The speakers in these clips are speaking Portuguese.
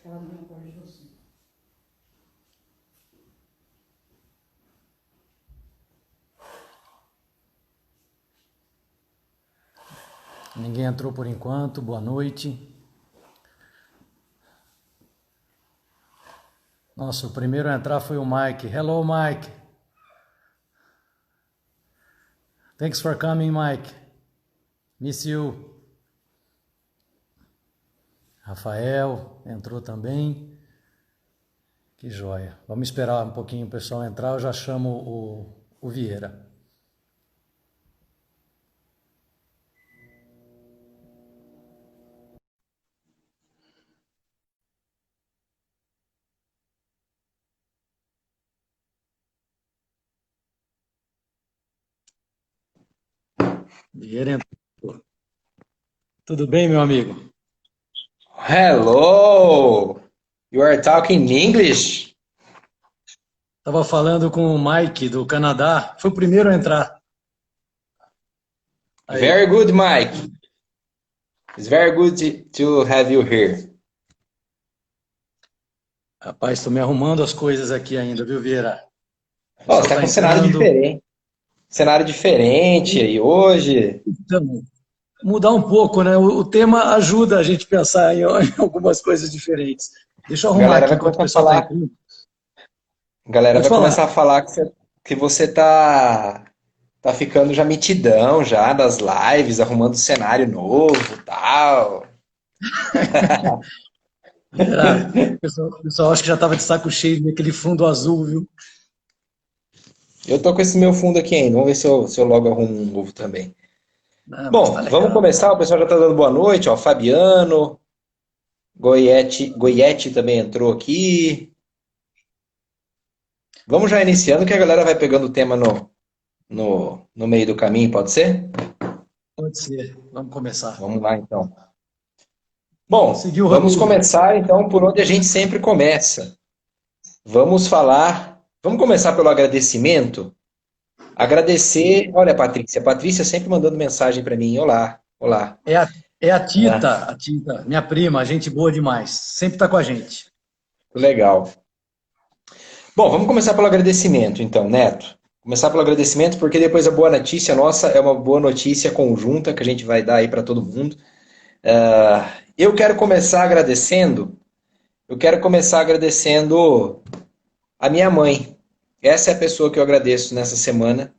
que ela não gosta de você. Ninguém entrou por enquanto, boa noite. Nossa, o primeiro a entrar foi o Mike. Hello, Mike. Thanks for coming, Mike. Miss you. Rafael entrou também. Que joia. Vamos esperar um pouquinho o pessoal entrar, eu já chamo o Vieira. Vieira entrou. Tudo bem, meu amigo? Hello! You are talking English? Estava falando com o Mike do Canadá. Foi o primeiro a entrar. Very Aí. good, Mike. It's very good to have you here. Rapaz, estou me arrumando as coisas aqui ainda, viu, Vieira? O Ó, você pessoal tá está com um cenário entrando. diferente. Cenário diferente aí hoje. Então, mudar um pouco, né? O tema ajuda a gente a pensar em algumas coisas diferentes. Deixa eu A arrumar galera aqui vai enquanto o começar a pessoal está falar. entrando. A galera Pode vai começar a falar. falar que você tá ficando já mitidão já das lives, arrumando cenário novo, tal. Vieira, o pessoal acho que já estava de saco cheio daquele fundo azul, viu? Eu tô com esse meu fundo aqui ainda. Vamos ver se eu logo arrumo um novo também. Não, mas tá Bom, vamos legal. começar. O pessoal já tá dando boa noite, ó. Fabiano, Goiete também entrou aqui. Vamos já iniciando que a galera vai pegando o tema no meio do caminho, pode ser? Pode ser. Vamos começar. Vamos lá então. Bom, Seguiu o vamos roteiro. começar então por onde a gente sempre começa. Vamos começar pelo agradecimento. Agradecer, olha, Patrícia. Patrícia sempre mandando mensagem para mim. Olá, olá. É a, é Ah, a Tita, minha prima, gente boa demais. Sempre está com a gente. legal. Bom, vamos começar pelo agradecimento, então, Neto. Começar pelo agradecimento, porque depois a boa notícia nossa é uma boa notícia conjunta que a gente vai dar aí para todo mundo. Eu quero começar agradecendo. Eu quero começar agradecendo a minha mãe. Essa é a pessoa que eu agradeço nessa semana.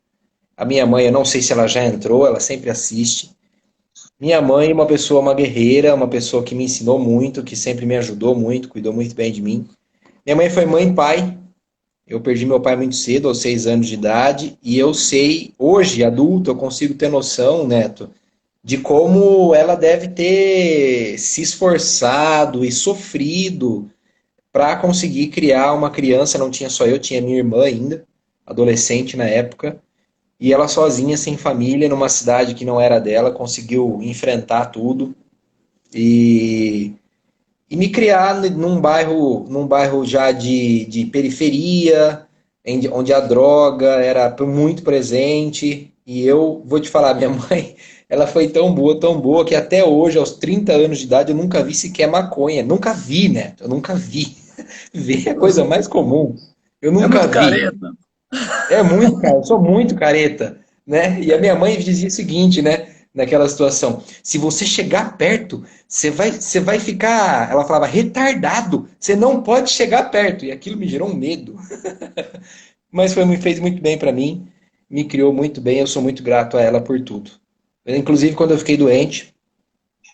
A minha mãe, eu não sei se ela já entrou, ela sempre assiste. Minha mãe é uma pessoa, uma guerreira, uma pessoa que me ensinou muito, que sempre me ajudou muito, cuidou muito bem de mim. Minha mãe foi mãe e pai. Eu perdi meu pai muito cedo, aos 6 anos de idade, e eu sei, hoje, adulto, eu consigo ter noção, Neto, de como ela deve ter se esforçado e sofrido para conseguir criar uma criança. Não tinha só eu, tinha minha irmã ainda, adolescente na época, e ela sozinha, sem família, numa cidade que não era dela, conseguiu enfrentar tudo e, e me criar num bairro já de periferia, onde a droga era muito presente. E eu vou te falar, minha mãe, ela foi tão boa, que até hoje, aos 30 anos de idade, eu nunca vi sequer maconha. Nunca vi, né? Eu nunca vi. Ver é a coisa mais comum. Eu É nunca muito vi. careta. É muito, cara, eu sou muito careta, né? E a minha mãe dizia o seguinte, né? Naquela situação, se você chegar perto, você vai ficar, ela falava, retardado, você não pode chegar perto. E aquilo me gerou um medo. Mas me fez muito bem pra mim, me criou muito bem, eu sou muito grato a ela por tudo. Inclusive, quando eu fiquei doente,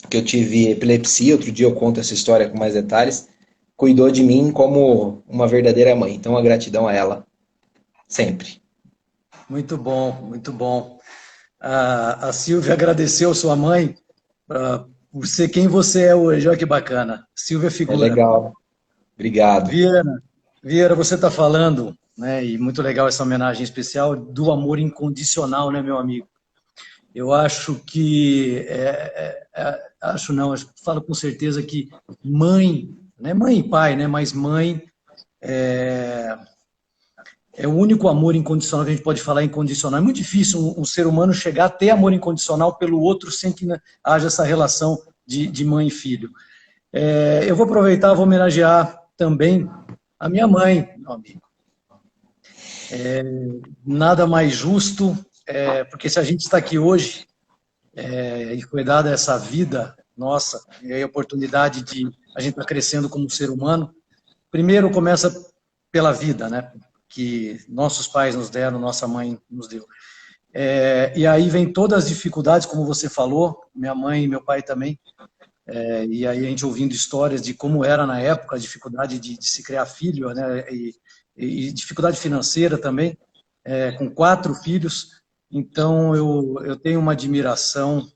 que eu tive epilepsia, outro dia eu conto essa história com mais detalhes, cuidou de mim como uma verdadeira mãe. Então, a gratidão a ela, sempre. Muito bom, muito bom. A Silvia agradeceu sua mãe por ser quem você é hoje. Olha que bacana. Silvia É Figura. legal. Obrigado. Vieira, Vieira, você está falando, né, e muito legal essa homenagem especial, do amor incondicional, né, meu amigo? Eu acho que, acho não, falo com certeza que mãe, né, mãe e pai, né, mas mãe é o único amor incondicional que a gente pode falar incondicional. É muito difícil um ser humano chegar a ter amor incondicional pelo outro sem que, né, haja essa relação de mãe e filho. Eu vou aproveitar, vou homenagear também a minha mãe, meu amigo. Nada mais justo, porque se a gente está aqui hoje e foi dada essa vida nossa, e a oportunidade de a gente estar crescendo como ser humano, primeiro começa pela vida, né? Que nossos pais nos deram, nossa mãe nos deu. E aí vem todas as dificuldades, como você falou, minha mãe e meu pai também. E aí a gente ouvindo histórias de como era na época, a dificuldade de se criar filho, né? E dificuldade financeira também, com 4 filhos. Então eu tenho uma admiração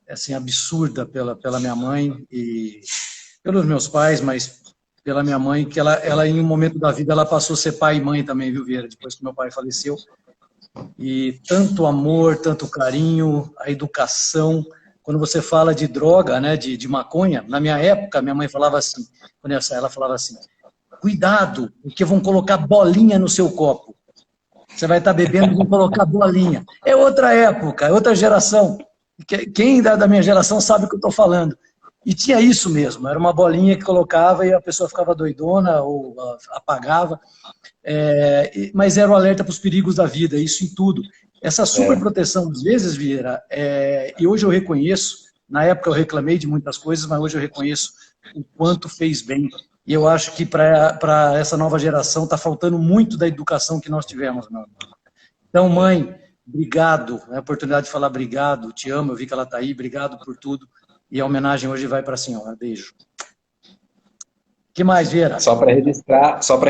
assim absurda pela minha mãe e pelos meus pais, mas pela minha mãe, que ela em um momento da vida ela passou a ser pai e mãe também, viu, Vieira? Depois que meu pai faleceu. E tanto amor, tanto carinho, a educação. Quando você fala de droga, né, de maconha, na minha época, minha mãe falava assim, quando ela falava assim, cuidado, porque vão colocar bolinha no seu copo. Você vai estar bebendo e vão colocar bolinha. É outra época, é outra geração. Quem da minha geração sabe o que eu estou falando. E tinha isso mesmo, era uma bolinha que colocava e a pessoa ficava doidona ou apagava. Mas era o alerta para os perigos da vida, isso em tudo. Essa superproteção, às vezes, Vieira, e hoje eu reconheço, na época eu reclamei de muitas coisas, mas hoje eu reconheço o quanto fez bem. E eu acho que para essa nova geração está faltando muito da educação que nós tivemos, meu amigo. Então, mãe, obrigado. É a oportunidade de falar obrigado, te amo, eu vi que ela está aí, obrigado por tudo. E a homenagem hoje vai para a senhora. Beijo. Que mais, Vieira? Só para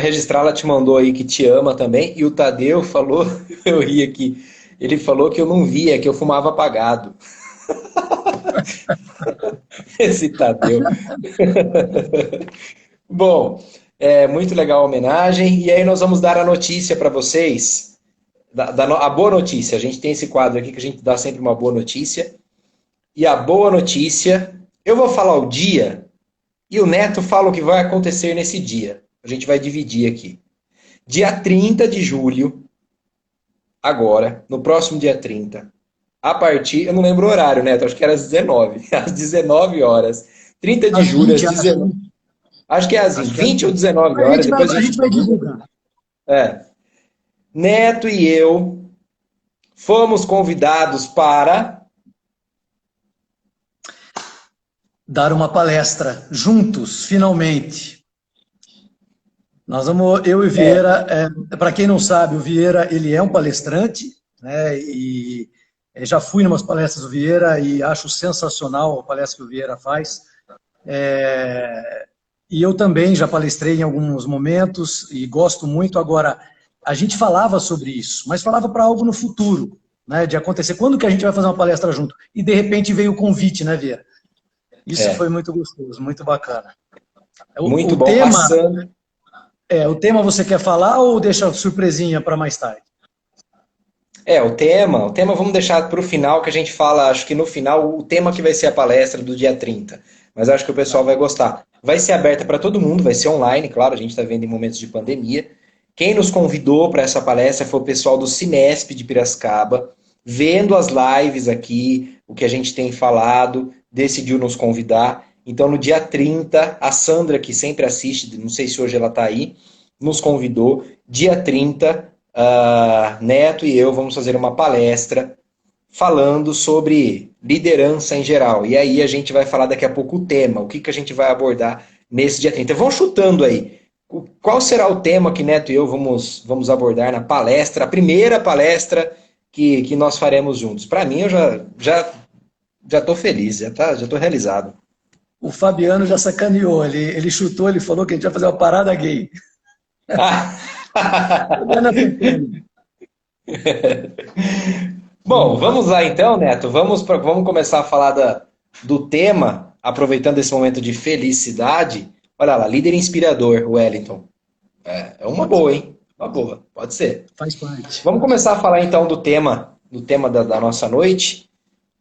registrar, ela te mandou aí que te ama também. E o Tadeu falou, eu ri aqui, ele falou que eu não via, que eu fumava apagado. Esse Tadeu. Bom, muito legal a homenagem. E aí nós vamos dar a notícia para vocês, a boa notícia. A gente tem esse quadro aqui que a gente dá sempre uma boa notícia. E a boa notícia, eu vou falar o dia e o Neto fala o que vai acontecer nesse dia. A gente vai dividir aqui. Dia 30 de julho, agora, no próximo dia 30, a partir, eu não lembro o horário, Neto, acho que era às 19, às 19 horas. 30 de julho, às 19. Acho que é às 20 ou 19 horas. Depois a gente vai divulgar. Neto e eu fomos convidados para dar uma palestra juntos, finalmente. Nós vamos, eu e Vieira, para quem não sabe, o Vieira, ele é um palestrante, né, e já fui em umas palestras do Vieira e acho sensacional a palestra que o Vieira faz. E eu também já palestrei em alguns momentos e gosto muito. Agora, a gente falava sobre isso, mas falava para algo no futuro, né, de acontecer. Quando que a gente vai fazer uma palestra junto? E de repente veio o convite, né, Vieira? Isso foi muito gostoso, muito bacana. Muito bom. Tema, o tema você quer falar ou deixa surpresinha para mais tarde? O tema vamos deixar para o final, que a gente fala, acho que no final, o tema que vai ser a palestra do dia 30. Mas acho que o pessoal vai gostar. Vai ser aberta para todo mundo, vai ser online, claro, a gente está vendo em momentos de pandemia. Quem nos convidou para essa palestra foi o pessoal do Cinesp de Piracicaba, vendo as lives aqui, o que a gente tem falado, decidiu nos convidar. Então, no dia 30, a Sandra, que sempre assiste, não sei se hoje ela está aí, nos convidou. Dia 30, Neto e eu vamos fazer uma palestra falando sobre liderança em geral. E aí a gente vai falar daqui a pouco o tema, o que a gente vai abordar nesse dia 30. Vão chutando aí. Qual será o tema que Neto e eu vamos abordar na palestra, a primeira palestra que nós faremos juntos? Para mim, eu já estou feliz, já estou realizado. O Fabiano já sacaneou, ele chutou, ele falou que a gente vai fazer uma parada gay. Bom, vamos lá então, Neto. Vamos começar a falar do tema, aproveitando esse momento de felicidade. Olha lá, líder inspirador, Wellington. É uma boa, hein? Uma boa, pode ser. Faz parte. Vamos começar a falar então do tema da nossa noite,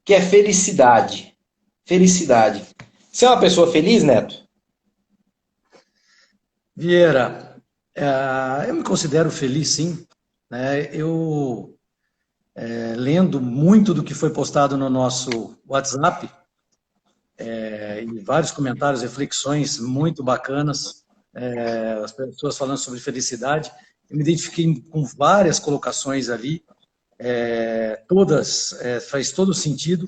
que é felicidade. Felicidade. Você é uma pessoa feliz, Neto? Vieira, eu me considero feliz, sim. Eu, lendo muito do que foi postado no nosso WhatsApp, e vários comentários, reflexões muito bacanas, as pessoas falando sobre felicidade. Eu me identifiquei com várias colocações ali, todas faz todo sentido,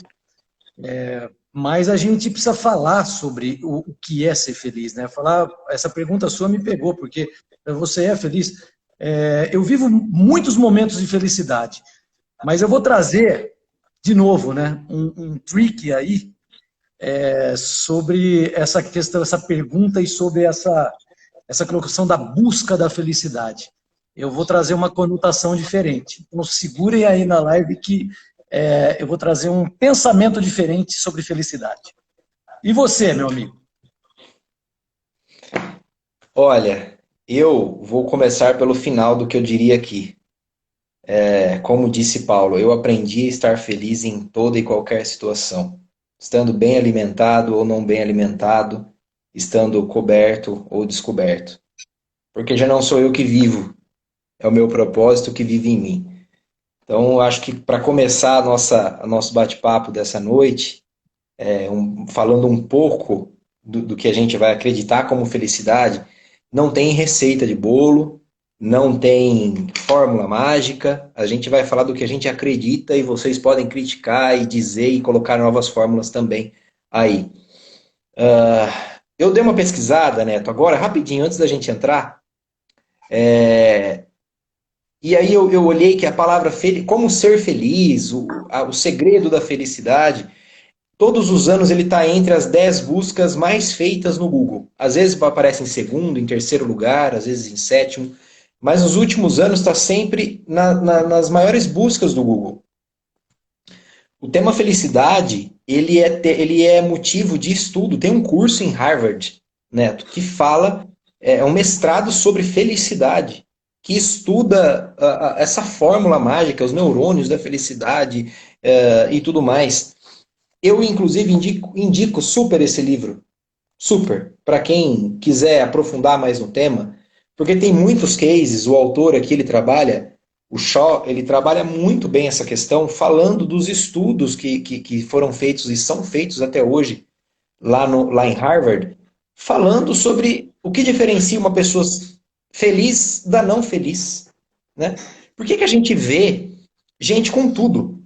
mas a gente precisa falar sobre o que é ser feliz, né? Falar, essa pergunta sua me pegou, porque você é feliz? Eu vivo muitos momentos de felicidade, mas eu vou trazer de novo, né, um trick aí sobre essa questão, essa pergunta e sobre essa colocação da busca da felicidade. Eu vou trazer uma conotação diferente. Então, segurem aí na live que eu vou trazer um pensamento diferente sobre felicidade. E você, meu amigo? Olha, eu vou começar pelo final do que eu diria aqui. Como disse Paulo, eu aprendi a estar feliz em toda e qualquer situação. Estando bem alimentado ou não bem alimentado, estando coberto ou descoberto. Porque já não sou eu que vivo, é o meu propósito que vive em mim. Então, eu acho que para começar nosso bate-papo dessa noite, falando um pouco do que a gente vai acreditar como felicidade, não tem receita de bolo, não tem fórmula mágica, a gente vai falar do que a gente acredita e vocês podem criticar e dizer e colocar novas fórmulas também aí. Eu dei uma pesquisada, Neto, agora, rapidinho, antes da gente entrar, e aí eu olhei que a palavra como ser feliz, o segredo da felicidade, todos os anos ele está entre as 10 buscas mais feitas no Google. Às vezes aparece em segundo, em terceiro lugar, às vezes em sétimo, mas nos últimos anos está sempre nas maiores buscas do Google. O tema felicidade, ele é motivo de estudo. Tem um curso em Harvard, Neto, que fala, um mestrado sobre felicidade, que estuda essa fórmula mágica, os neurônios da felicidade e tudo mais. Eu, inclusive, indico super esse livro. Super. Para quem quiser aprofundar mais no tema. Porque tem muitos cases, o autor aqui, ele trabalha, o Shaw, ele trabalha muito bem essa questão, falando dos estudos que foram feitos e são feitos até hoje, lá em Harvard, falando sobre o que diferencia uma pessoa feliz da não feliz. Né? Por que a gente vê gente com tudo?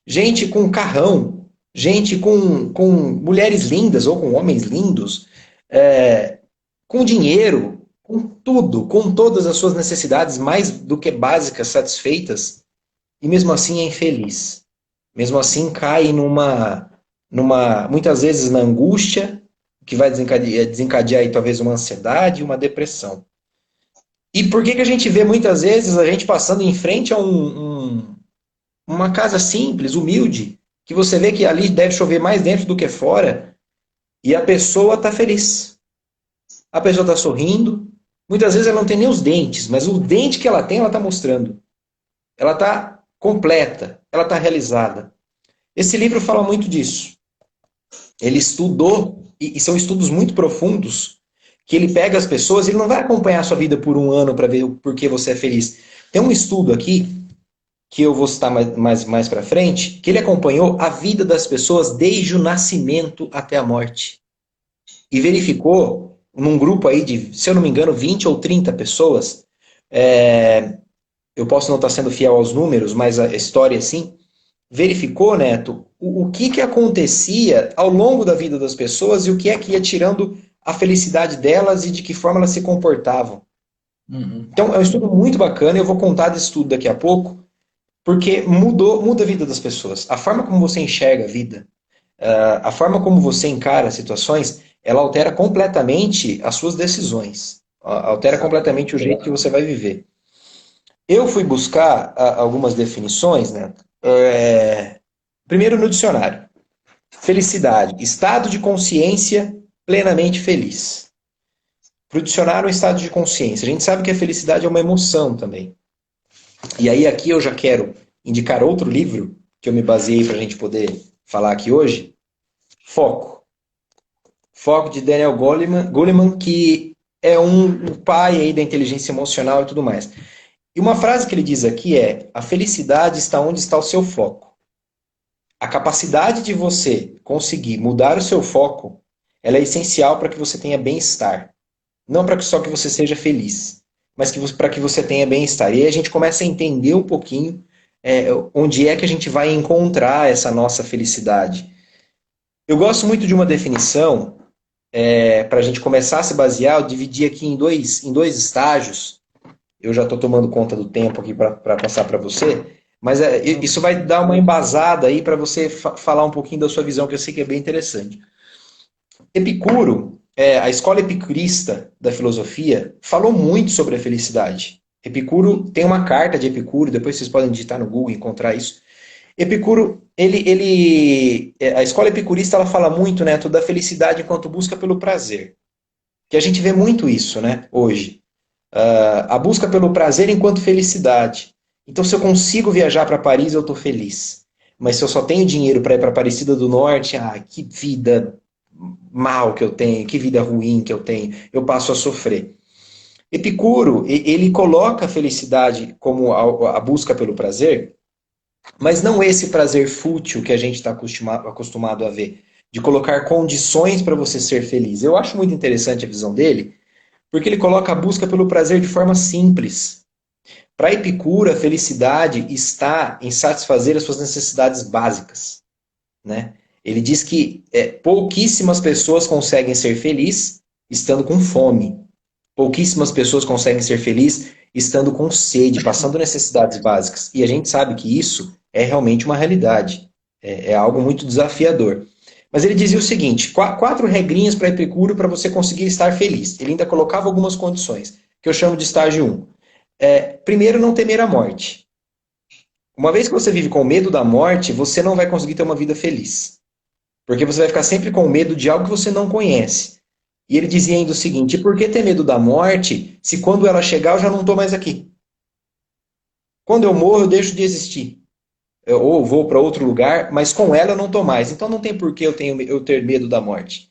Gente com carrão, gente com mulheres lindas ou com homens lindos, com dinheiro, com tudo, com todas as suas necessidades mais do que básicas satisfeitas, e mesmo assim é infeliz. Mesmo assim cai muitas vezes na angústia, que vai desencadear aí, talvez uma ansiedade e uma depressão. E por que a gente vê muitas vezes a gente passando em frente a uma casa simples, humilde, que você vê que ali deve chover mais dentro do que fora, e a pessoa está feliz. A pessoa está sorrindo. Muitas vezes ela não tem nem os dentes, mas o dente que ela tem, ela está mostrando. Ela está completa, ela está realizada. Esse livro fala muito disso. Ele estudou, e são estudos muito profundos, que ele pega as pessoas, ele não vai acompanhar a sua vida por um ano para ver o porquê você é feliz. Tem um estudo aqui, que eu vou citar mais para frente, que ele acompanhou a vida das pessoas desde o nascimento até a morte. E verificou, num grupo aí de, se eu não me engano, 20 ou 30 pessoas, eu posso não estar sendo fiel aos números, mas a história assim, verificou, Neto, o que acontecia ao longo da vida das pessoas e o que é que ia tirando a felicidade delas e de que forma elas se comportavam. Uhum. Então, é um estudo muito bacana, eu vou contar desse estudo daqui a pouco, porque muda a vida das pessoas. A forma como você enxerga a vida, a forma como você encara as situações, ela altera completamente as suas decisões. Altera completamente o jeito que você vai viver. Eu fui buscar algumas definições, né? Primeiro no dicionário. Felicidade, estado de consciência plenamente feliz. Para o dicionário, um estado de consciência. A gente sabe que a felicidade é uma emoção também. E aí aqui eu já quero indicar outro livro que eu me baseei para a gente poder falar aqui hoje. Foco. Foco de Daniel Goleman, que é um pai aí da inteligência emocional e tudo mais. E uma frase que ele diz aqui é: a felicidade está onde está o seu foco. a capacidade de você conseguir mudar o seu foco, ela é essencial para que você tenha bem-estar. Não para que só que você seja feliz, mas para que você tenha bem-estar. E aí a gente começa a entender um pouquinho onde é que a gente vai encontrar essa nossa felicidade. Eu gosto muito de uma definição, para a gente começar a se basear, eu dividi aqui em dois estágios. Eu já estou tomando conta do tempo aqui para passar para você, mas isso vai dar uma embasada aí para você falar um pouquinho da sua visão, que eu sei que é bem interessante. Epicuro, a escola epicurista da filosofia, falou muito sobre a felicidade. Epicuro tem uma carta de Epicuro, depois vocês podem digitar no Google e encontrar isso. Epicuro, a escola epicurista, ela fala muito, né, da felicidade enquanto busca pelo prazer. Que a gente vê muito isso, né, hoje. A busca pelo prazer enquanto felicidade. Então, se eu consigo viajar para Paris, eu estou feliz. Mas se eu só tenho dinheiro para ir para Aparecida do Norte, que vida mal que eu tenho, que vida ruim que eu tenho, eu passo a sofrer. Epicuro, ele coloca a felicidade como a busca pelo prazer, mas não esse prazer fútil que a gente está acostumado a ver, de colocar condições para você ser feliz. Eu acho muito interessante a visão dele, porque ele coloca a busca pelo prazer de forma simples. Para Epicuro, a felicidade está em satisfazer as suas necessidades básicas, né? Ele diz que pouquíssimas pessoas conseguem ser felizes estando com fome. Pouquíssimas pessoas conseguem ser felizes estando com sede, passando necessidades básicas. E a gente sabe que isso é realmente uma realidade. É algo muito desafiador. Mas ele dizia o seguinte, 4 regrinhas para Epicuro para você conseguir estar feliz. Ele ainda colocava algumas condições, que eu chamo de estágio 1. Primeiro, não temer a morte. Uma vez que você vive com medo da morte, você não vai conseguir ter uma vida feliz. Porque você vai ficar sempre com medo de algo que você não conhece. E ele dizia ainda o seguinte, por que ter medo da morte se quando ela chegar eu já não estou mais aqui? Quando eu morro eu deixo de existir. Ou vou para outro lugar, mas com ela eu não estou mais. Então não tem por que eu ter medo da morte.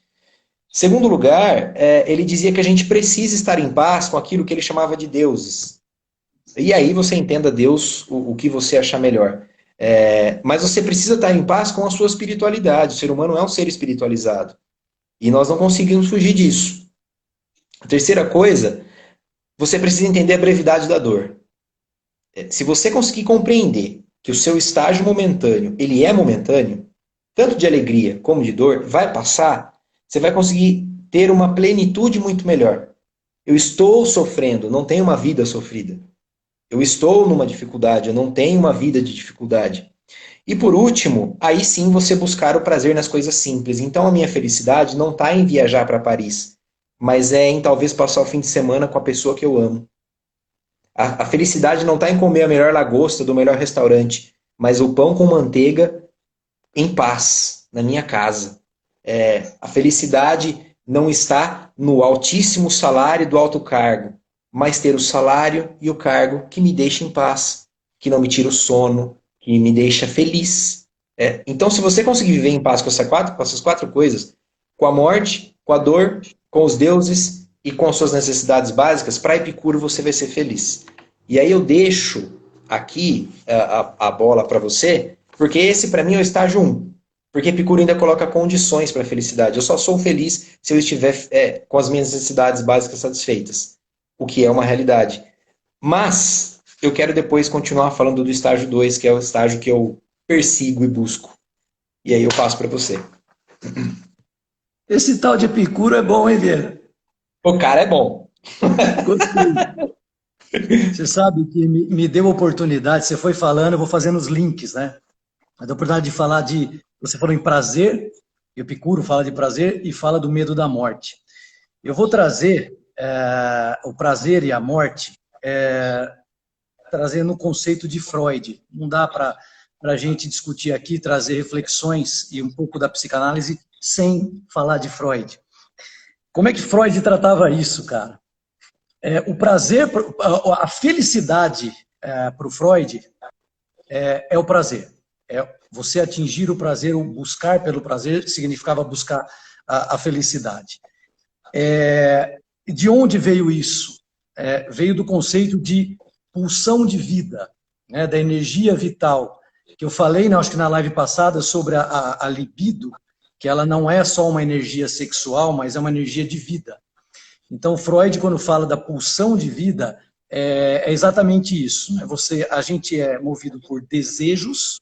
Segundo lugar, ele dizia que a gente precisa estar em paz com aquilo que ele chamava de deuses. E aí você entenda Deus o que você achar melhor. Mas você precisa estar em paz com a sua espiritualidade. O ser humano é um ser espiritualizado. E nós não conseguimos fugir disso. A terceira coisa, você precisa entender a brevidade da dor. Se você conseguir compreender que o seu estágio momentâneo, ele é momentâneo, tanto de alegria como de dor, vai passar, você vai conseguir ter uma plenitude muito melhor. Eu estou sofrendo, não tenho uma vida sofrida. Eu estou numa dificuldade, eu não tenho uma vida de dificuldade. E por último, aí sim você buscar o prazer nas coisas simples. Então a minha felicidade não está em viajar para Paris, mas é em talvez passar o fim de semana com a pessoa que eu amo. A felicidade não está em comer a melhor lagosta do melhor restaurante, mas o pão com manteiga em paz, na minha casa. A felicidade não está no altíssimo salário do alto cargo, mas ter o salário e o cargo que me deixa em paz, que não me tira o sono, que me deixa feliz. Então, se você conseguir viver em paz com essas quatro coisas, com a morte, com a dor, com os deuses e com as suas necessidades básicas, para Epicuro você vai ser feliz. E aí eu deixo aqui a bola para você, porque esse para mim é o estágio 1. Porque Epicuro ainda coloca condições para a felicidade. Eu só sou feliz se eu estiver com as minhas necessidades básicas satisfeitas, o que é uma realidade. Mas eu quero depois continuar falando do estágio 2, que é o estágio que eu persigo e busco. E aí eu passo para você. Esse tal de Epicuro é bom, hein, Vieira? O cara é bom. Gostei. Você sabe que me deu oportunidade, você foi falando, eu vou fazendo os links, né? Me deu oportunidade de falar você falou em prazer, Epicuro fala de prazer e fala do medo da morte. Eu vou trazer o prazer e a morte, trazendo o conceito de Freud. Não dá para a gente discutir aqui, trazer reflexões e um pouco da psicanálise sem falar de Freud. Como é que Freud tratava isso, cara? O prazer, a felicidade para o Freud é o prazer. Você atingir o prazer, ou buscar pelo prazer, significava buscar a felicidade. De onde veio isso? Veio do conceito de pulsão de vida, né, da energia vital. que eu falei, né, acho que na live passada, sobre a libido, que ela não é só uma energia sexual, mas é uma energia de vida. Então, Freud, quando fala da pulsão de vida, é exatamente isso. Né? A gente é movido por desejos,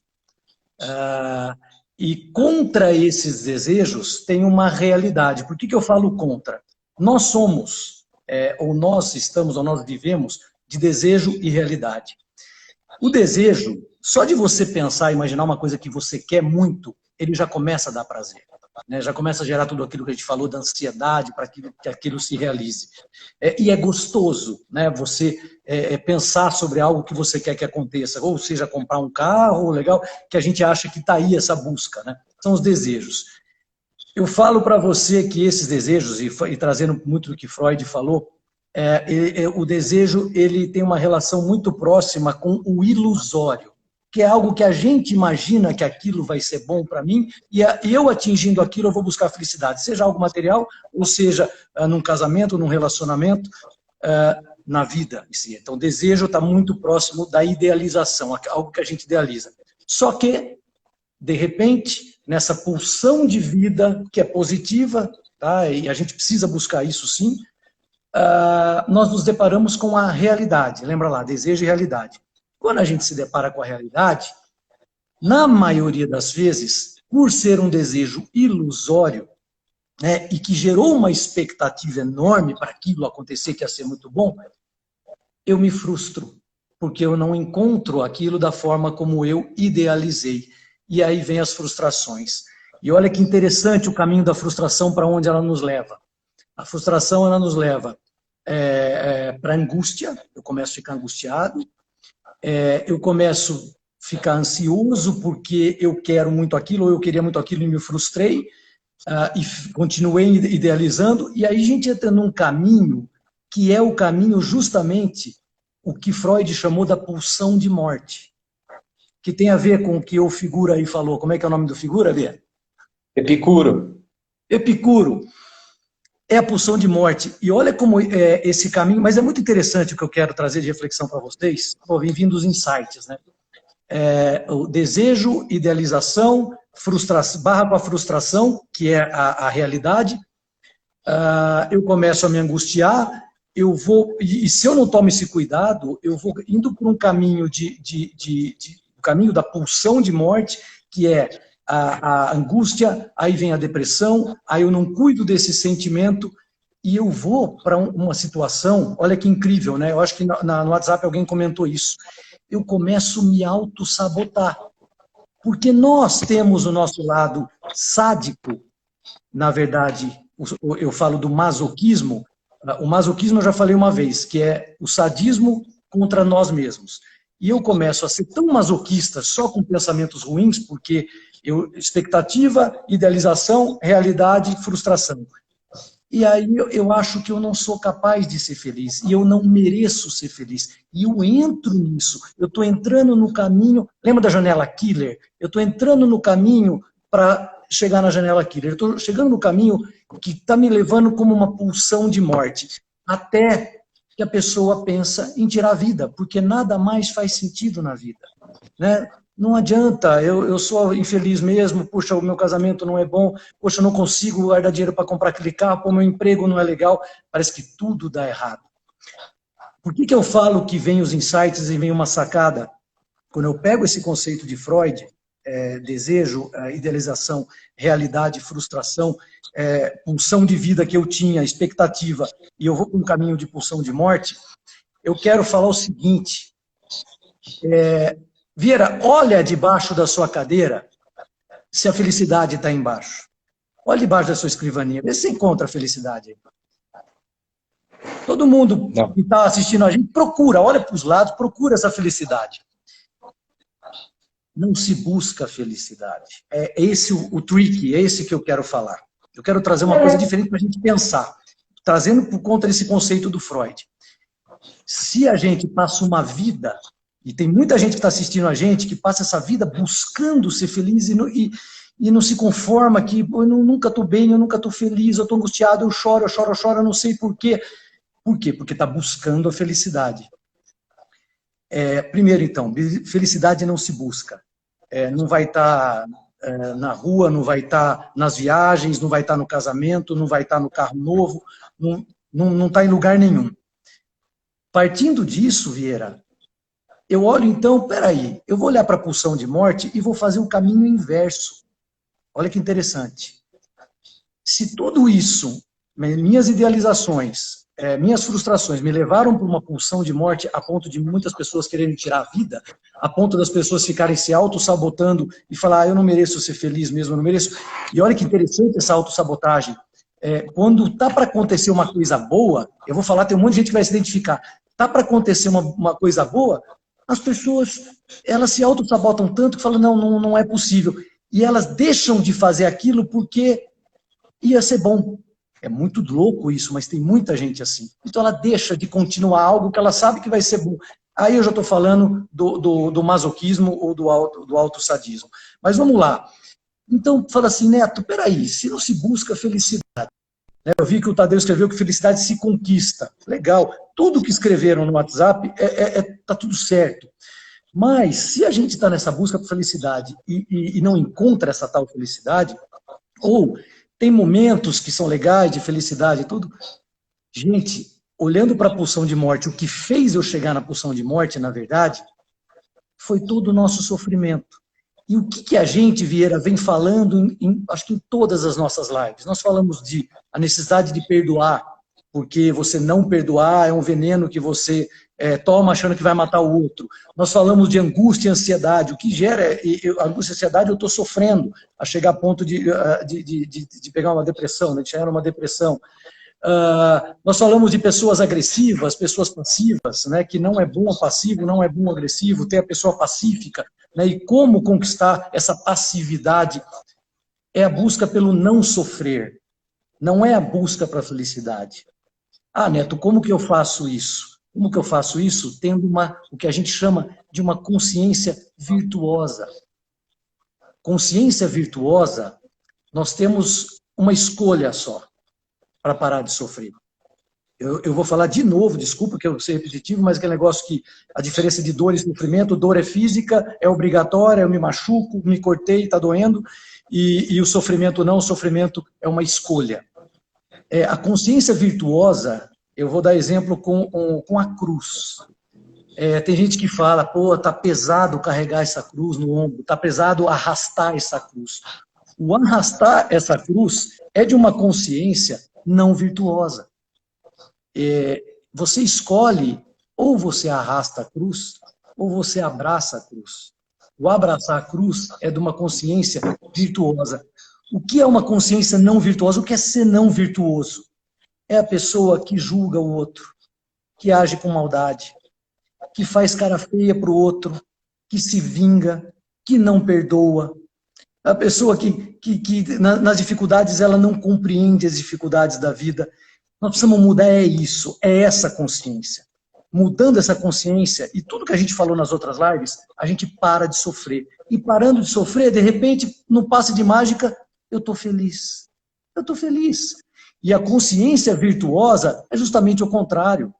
e contra esses desejos tem uma realidade. Por que eu falo contra? Nós somos, ou nós estamos, ou nós vivemos de desejo e realidade. O desejo, só de você pensar, imaginar uma coisa que você quer muito, ele já começa a dar prazer. Né? Já começa a gerar tudo aquilo que a gente falou da ansiedade para que aquilo se realize. E é gostoso, né? Você pensar sobre algo que você quer que aconteça, ou seja, comprar um carro, legal, que a gente acha que está aí essa busca. Né? São os desejos. Eu falo para você que esses desejos, e trazendo muito do que Freud falou, o desejo ele tem uma relação muito próxima com o ilusório, que é algo que a gente imagina que aquilo vai ser bom para mim, e eu atingindo aquilo eu vou buscar felicidade, seja algo material, ou seja, num casamento, num relacionamento, na vida. Então, o desejo está muito próximo da idealização, algo que a gente idealiza. Só que, de repente, nessa pulsão de vida, que é positiva, tá? E a gente precisa buscar isso sim, nós nos deparamos com a realidade. Lembra lá, desejo e realidade. Quando a gente se depara com a realidade, na maioria das vezes, por ser um desejo ilusório, né, e que gerou uma expectativa enorme para aquilo acontecer, que ia ser muito bom, eu me frustro, porque eu não encontro aquilo da forma como eu idealizei. E aí vem as frustrações. E olha que interessante o caminho da frustração, para onde ela nos leva. A frustração, ela nos leva para a angústia, eu começo a ficar angustiado, eu começo a ficar ansioso porque eu quero muito aquilo, ou eu queria muito aquilo e me frustrei, e continuei idealizando, e aí a gente entra num caminho que é o caminho justamente o que Freud chamou da pulsão de morte, que tem a ver com o que o Figura aí falou. Como é que é o nome do Figura, Bia? Epicuro. Epicuro. É a pulsão de morte. E olha como é esse caminho, mas é muito interessante o que eu quero trazer de reflexão para vocês. Vem vindo os insights, né? O desejo, idealização, frustração, barra com a frustração, que é a realidade. Eu começo a me angustiar, eu vou, e se eu não tomo esse cuidado, eu vou indo por um caminho o caminho da pulsão de morte, que é a angústia, aí vem a depressão, aí eu não cuido desse sentimento, e eu vou para uma situação, olha que incrível, né? Eu acho que no WhatsApp alguém comentou isso. Eu começo a me auto-sabotar, porque nós temos o nosso lado sádico, na verdade, eu falo do masoquismo. O masoquismo eu já falei uma vez, que é o sadismo contra nós mesmos. E eu começo a ser tão masoquista só com pensamentos ruins, porque expectativa, idealização, realidade, frustração. E aí eu acho que eu não sou capaz de ser feliz, e eu não mereço ser feliz. E eu entro nisso, eu estou entrando no caminho, lembra da janela killer? Eu estou entrando no caminho para chegar na janela killer, eu estou chegando no caminho que está me levando como uma pulsão de morte, até que a pessoa pensa em tirar a vida, porque nada mais faz sentido na vida, né? Não adianta, eu sou infeliz mesmo, puxa, o meu casamento não é bom, puxa, eu não consigo guardar dinheiro para comprar aquele carro, o meu emprego não é legal, parece que tudo dá errado. Por que eu falo que vem os insights e vem uma sacada? Quando eu pego esse conceito de Freud, desejo, idealização, realidade, frustração, pulsão de vida que eu tinha, expectativa, e eu vou para um caminho de pulsão de morte, eu quero falar o seguinte, Vieira, olha debaixo da sua cadeira se a felicidade está embaixo. Olha debaixo da sua escrivaninha, vê se você encontra a felicidade aí. Todo mundo que está assistindo a gente, procura, olha para os lados, procura essa felicidade. Não se busca felicidade. É esse o trick, é esse que eu quero falar. Eu quero trazer uma coisa diferente para a gente pensar, trazendo por conta desse conceito do Freud. Se a gente passa uma vida, e tem muita gente que está assistindo a gente, que passa essa vida buscando ser feliz e não se conforma, que eu nunca estou bem, eu nunca estou feliz, eu estou angustiado, eu choro, eu não sei por quê. Por quê? Porque está buscando a felicidade. Primeiro, então, felicidade não se busca. não vai estar na rua, não vai estar nas viagens, não vai estar no casamento, não vai estar no carro novo, não está em lugar nenhum. Partindo disso, Vieira, eu olho então, peraí, eu vou olhar para a pulsão de morte e vou fazer o caminho inverso. Olha que interessante. Se tudo isso, minhas idealizações, minhas frustrações me levaram para uma pulsão de morte a ponto de muitas pessoas quererem tirar a vida, a ponto das pessoas ficarem se auto-sabotando e falar, eu não mereço ser feliz mesmo, eu não mereço. E olha que interessante essa auto-sabotagem. Quando está para acontecer uma coisa boa, eu vou falar, tem um monte de gente que vai se identificar, está para acontecer uma coisa boa, as pessoas, elas se auto-sabotam tanto que falam, não é possível. E elas deixam de fazer aquilo porque ia ser bom. É muito louco isso, mas tem muita gente assim. Então ela deixa de continuar algo que ela sabe que vai ser bom. Aí eu já estou falando do masoquismo ou do autossadismo. Mas vamos lá. Então, fala assim, Neto, peraí, se não se busca felicidade, né? Eu vi que o Tadeu escreveu que felicidade se conquista. Legal. Tudo que escreveram no WhatsApp tá tudo certo. Mas, se a gente está nessa busca por felicidade e não encontra essa tal felicidade, ou tem momentos que são legais de felicidade e tudo, gente, olhando para a pulsão de morte, o que fez eu chegar na pulsão de morte, na verdade, foi todo o nosso sofrimento. E o que a gente, Vieira, vem falando, acho que em todas as nossas lives? Nós falamos de a necessidade de perdoar, porque você não perdoar é um veneno que você toma achando que vai matar o outro. Nós falamos de angústia e ansiedade. O que gera angústia e ansiedade, eu estou sofrendo, a chegar a ponto de pegar uma depressão, de chegar numa depressão. Nós falamos de pessoas agressivas, pessoas passivas, né, que não é bom passivo, não é bom agressivo, tem a pessoa pacífica, né, e como conquistar essa passividade é a busca pelo não sofrer, não é a busca para a felicidade. Neto, como que eu faço isso? Como que eu faço isso? Tendo o que a gente chama de uma consciência virtuosa. Consciência virtuosa, nós temos uma escolha só para parar de sofrer. Eu vou falar de novo, desculpa que eu sei repetitivo, mas aquele negócio que a diferença de dor e sofrimento, dor é física, é obrigatória, eu me machuco, me cortei, está doendo, e o sofrimento não, o sofrimento é uma escolha. A consciência virtuosa, eu vou dar exemplo com a cruz. Tem gente que fala, pô, tá pesado carregar essa cruz no ombro, tá pesado arrastar essa cruz. O arrastar essa cruz é de uma consciência não virtuosa. Você escolhe, ou você arrasta a cruz, ou você abraça a cruz. O abraçar a cruz é de uma consciência virtuosa. O que é uma consciência não virtuosa? O que é ser não virtuoso? É a pessoa que julga o outro, que age com maldade, que faz cara feia para o outro, que se vinga, que não perdoa. A pessoa que nas dificuldades ela não compreende as dificuldades da vida. Nós precisamos mudar isso, é essa consciência. Mudando essa consciência, e tudo que a gente falou nas outras lives, a gente para de sofrer. E parando de sofrer, de repente, no passe de mágica, eu estou feliz. Eu estou feliz. E a consciência virtuosa é justamente o contrário.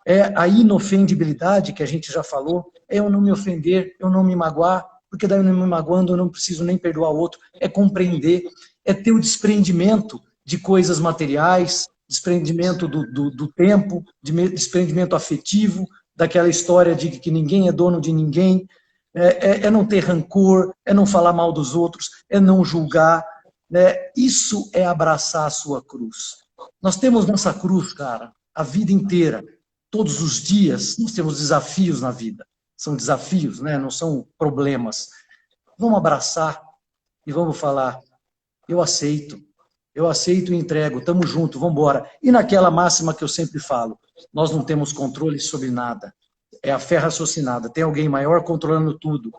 É a inofendibilidade, que a gente já falou, é eu não me ofender, eu não me magoar, porque daí eu não me magoando, eu não preciso nem perdoar o outro. É compreender, é ter o desprendimento de coisas materiais, desprendimento do tempo, desprendimento afetivo, daquela história de que ninguém é dono de ninguém, é não ter rancor, é não falar mal dos outros, é não julgar, né? Isso é abraçar a sua cruz. Nós temos nossa cruz, cara, a vida inteira, todos os dias, nós temos desafios na vida. São desafios, né? Não são problemas. Vamos abraçar e vamos falar, eu aceito e entrego, estamos juntos, vamos embora. E naquela máxima que eu sempre falo, nós não temos controle sobre nada. É a fé raciocinada, tem alguém maior controlando tudo.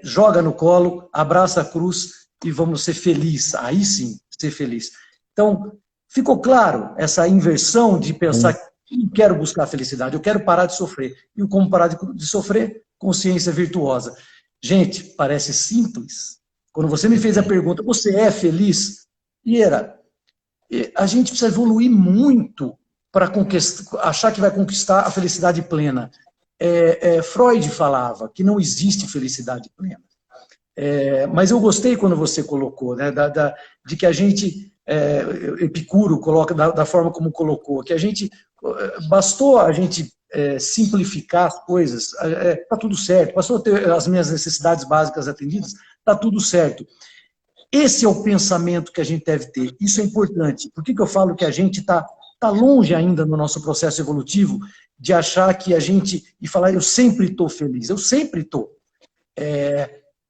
Joga no colo, abraça a cruz e vamos ser felizes. Aí sim, ser feliz. Então, ficou claro essa inversão de pensar que eu quero buscar a felicidade, eu quero parar de sofrer. E como parar de sofrer? Consciência virtuosa. Gente, parece simples. Quando você me fez a pergunta, você é feliz? Vieira, a gente precisa evoluir muito para achar que vai conquistar a felicidade plena. Freud falava que não existe felicidade plena. Mas eu gostei quando você colocou, né, de que a gente, Epicuro coloca da forma como colocou, que a gente, bastou a gente simplificar as coisas, está tudo certo, bastou ter as minhas necessidades básicas atendidas, está tudo certo. Esse é o pensamento que a gente deve ter, isso é importante. Por que eu falo que a gente tá longe ainda no nosso processo evolutivo de achar que a gente, e falar eu sempre estou feliz, eu sempre estou.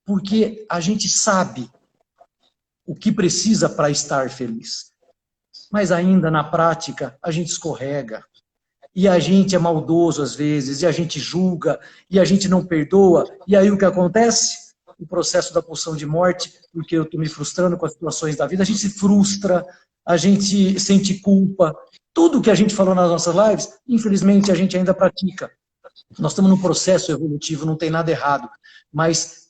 Porque a gente sabe o que precisa para estar feliz. Mas ainda na prática, a gente escorrega. E a gente é maldoso às vezes, e a gente julga, e a gente não perdoa. E aí o que acontece? O processo da pulsão de morte, porque eu estou me frustrando com as situações da vida, a gente se frustra, a gente sente culpa. Tudo que a gente falou nas nossas lives, infelizmente a gente ainda pratica. Nós estamos num processo evolutivo, não tem nada errado. Mas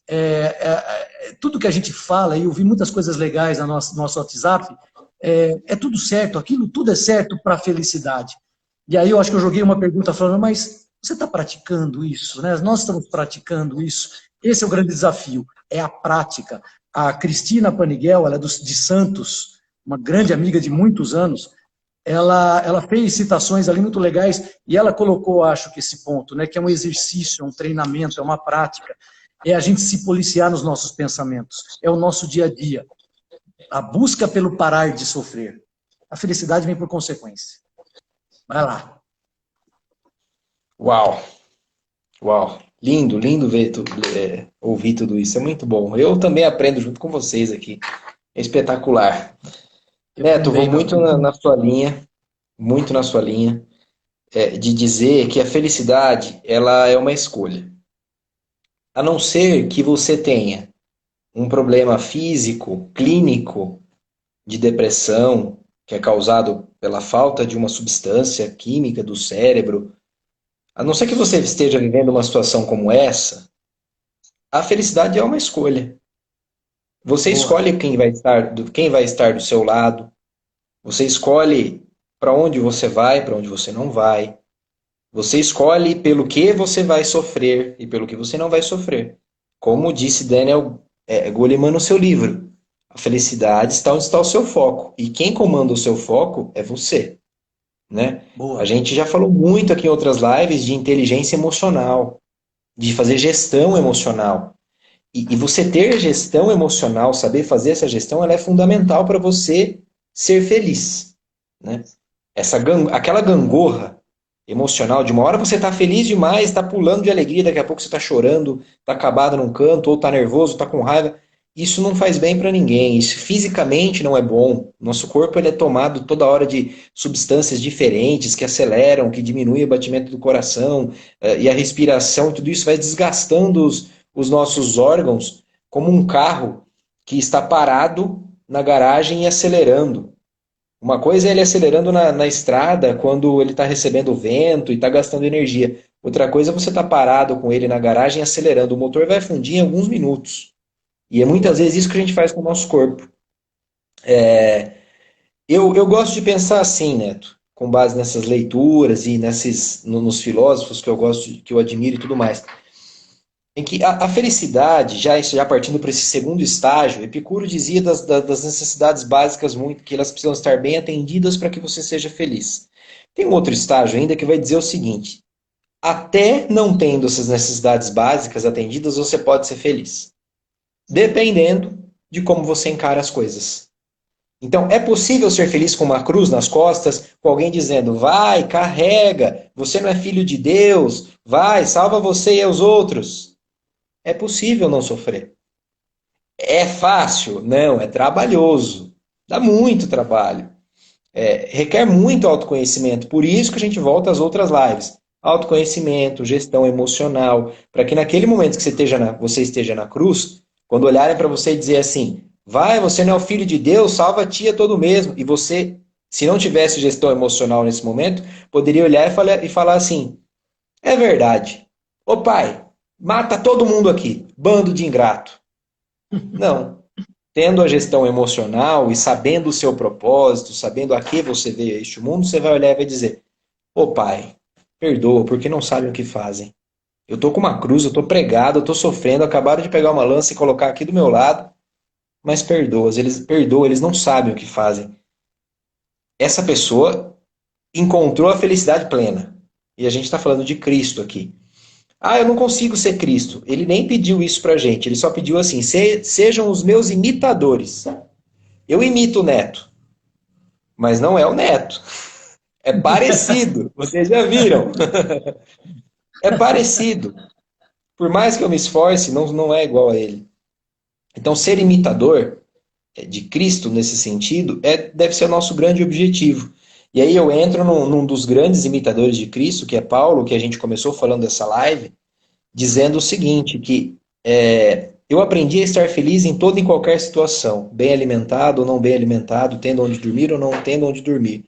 tudo que a gente fala, e eu vi muitas coisas legais no nosso WhatsApp, é tudo certo, aquilo tudo é certo para a felicidade. E aí eu acho que eu joguei uma pergunta falando, mas você está praticando isso, né? Nós estamos praticando isso. Esse é o grande desafio, é a prática. A Cristina Paniguel, ela é de Santos, uma grande amiga de muitos anos, ela fez citações ali muito legais e ela colocou, acho que esse ponto, né, que é um exercício, é um treinamento, é uma prática, é a gente se policiar nos nossos pensamentos, é o nosso dia a dia. A busca pelo parar de sofrer. A felicidade vem por consequência. Vai lá. Uau, uau. Lindo, lindo ouvir tudo isso. É muito bom. Eu também aprendo junto com vocês aqui. É espetacular. Neto, vou Também, meu muito amigo. na sua linha, muito na sua linha, de dizer que a felicidade, ela é uma escolha. A não ser que você tenha um problema físico, clínico, de depressão, que é causado pela falta de uma substância química do cérebro, a não ser que você esteja vivendo uma situação como essa, a felicidade é uma escolha. Você Boa. escolhe quem vai estar do seu lado, você escolhe para onde você vai, para onde você não vai. Você escolhe pelo que você vai sofrer e pelo que você não vai sofrer. Como disse Daniel Goleman no seu livro, a felicidade está onde está o seu foco. E quem comanda o seu foco é você. Né? A Boa. gente já falou muito aqui em outras lives de inteligência emocional, de fazer gestão emocional. E você ter gestão emocional, saber fazer essa gestão, ela é fundamental para você ser feliz. Né? Aquela gangorra emocional, de uma hora você está feliz demais, está pulando de alegria, daqui a pouco você está chorando, está acabado num canto, ou está nervoso, está com raiva. Isso não faz bem para ninguém, isso fisicamente não é bom. Nosso corpo ele é tomado toda hora de substâncias diferentes que aceleram, que diminuem o batimento do coração, e a respiração, tudo isso vai desgastando os nossos órgãos como um carro que está parado na garagem e acelerando. Uma coisa é ele acelerando na estrada quando ele está recebendo vento e está gastando energia. Outra coisa é você estar parado com ele na garagem acelerando. O motor vai fundir em alguns minutos. E é muitas vezes isso que a gente faz com o nosso corpo. Eu gosto de pensar assim, Neto, com base nessas leituras e nos filósofos que eu gosto, que eu admiro e tudo mais, em que a felicidade, já partindo para esse segundo estágio, Epicuro dizia das necessidades básicas muito, que elas precisam estar bem atendidas para que você seja feliz. Tem um outro estágio ainda que vai dizer o seguinte: até não tendo essas necessidades básicas atendidas, você pode ser feliz, dependendo de como você encara as coisas. Então, é possível ser feliz com uma cruz nas costas, com alguém dizendo, vai, carrega, você não é filho de Deus, vai, salva você e os outros. É possível não sofrer. É fácil? Não, é trabalhoso. Dá muito trabalho. Requer muito autoconhecimento. Por isso que a gente volta às outras lives. Autoconhecimento, gestão emocional, para que naquele momento que você esteja na cruz, quando olharem para você e dizer assim, vai, você não é o filho de Deus, salva a tia todo mesmo. E você, se não tivesse gestão emocional nesse momento, poderia olhar e falar assim, é verdade. Ô pai, mata todo mundo aqui, bando de ingrato. Não. Tendo a gestão emocional e sabendo o seu propósito, sabendo a que você veio a este mundo, você vai olhar e vai dizer, ô pai, perdoa, porque não sabem o que fazem. Eu tô com uma cruz, eu tô pregado, eu tô sofrendo, acabaram de pegar uma lança e colocar aqui do meu lado, mas perdoa, eles não sabem o que fazem. Essa pessoa encontrou a felicidade plena. E a gente está falando de Cristo aqui. Ah, eu não consigo ser Cristo. Ele nem pediu isso pra gente, ele só pediu assim: sejam os meus imitadores. Eu imito o Neto, mas não é o Neto. É parecido, vocês já viram. É parecido. Por mais que eu me esforce, não é igual a ele. Então, ser imitador de Cristo nesse sentido deve ser o nosso grande objetivo. E aí eu entro num dos grandes imitadores de Cristo, que é Paulo, que a gente começou falando dessa live, dizendo o seguinte, que eu aprendi a estar feliz em toda e qualquer situação, bem alimentado ou não bem alimentado, tendo onde dormir ou não tendo onde dormir.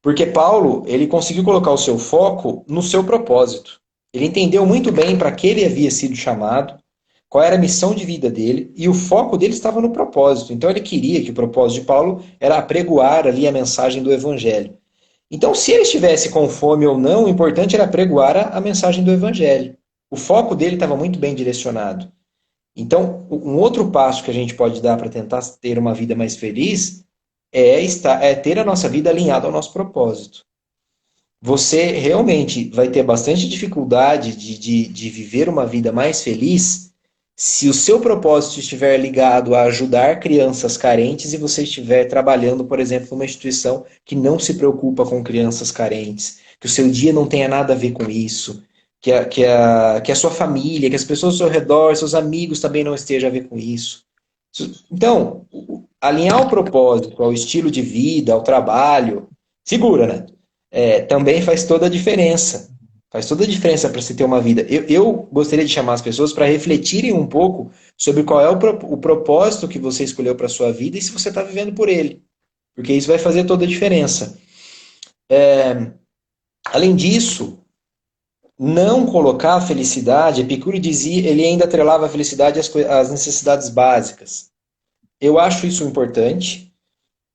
Porque Paulo, ele conseguiu colocar o seu foco no seu propósito. Ele entendeu muito bem para que ele havia sido chamado, qual era a missão de vida dele, e o foco dele estava no propósito. Então ele queria que o propósito de Paulo era apregoar ali a mensagem do evangelho. Então, se ele estivesse com fome ou não, o importante era apregoar a mensagem do evangelho. O foco dele estava muito bem direcionado. Então, um outro passo que a gente pode dar para tentar ter uma vida mais feliz é ter a nossa vida alinhada ao nosso propósito. Você realmente vai ter bastante dificuldade de viver uma vida mais feliz se o seu propósito estiver ligado a ajudar crianças carentes e você estiver trabalhando, por exemplo, numa instituição que não se preocupa com crianças carentes, que o seu dia não tenha nada a ver com isso, que a sua família, que as pessoas ao seu redor, seus amigos também não estejam a ver com isso. Então, alinhar o propósito ao estilo de vida, ao trabalho, segura, né? Também faz toda a diferença. Faz toda a diferença para você ter uma vida. Eu gostaria de chamar as pessoas para refletirem um pouco sobre qual é o propósito que você escolheu para a sua vida e se você está vivendo por ele. Porque isso vai fazer toda a diferença. Além disso, não colocar a felicidade, Epicuro dizia, ele ainda atrelava a felicidade às necessidades básicas. Eu acho isso importante,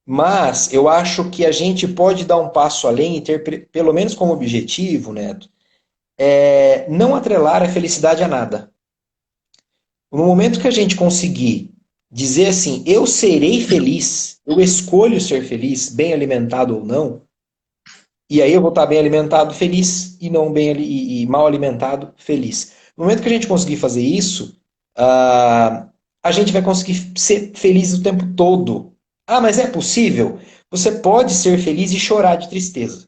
mas eu acho que a gente pode dar um passo além e ter, pelo menos como objetivo, Neto, não atrelar a felicidade a nada. No momento que a gente conseguir dizer assim, eu serei feliz, eu escolho ser feliz, bem alimentado ou não, e aí eu vou estar bem alimentado, feliz, e não e mal alimentado, feliz. No momento que a gente conseguir fazer isso, a gente vai conseguir ser feliz o tempo todo. Ah, mas é possível? Você pode ser feliz e chorar de tristeza.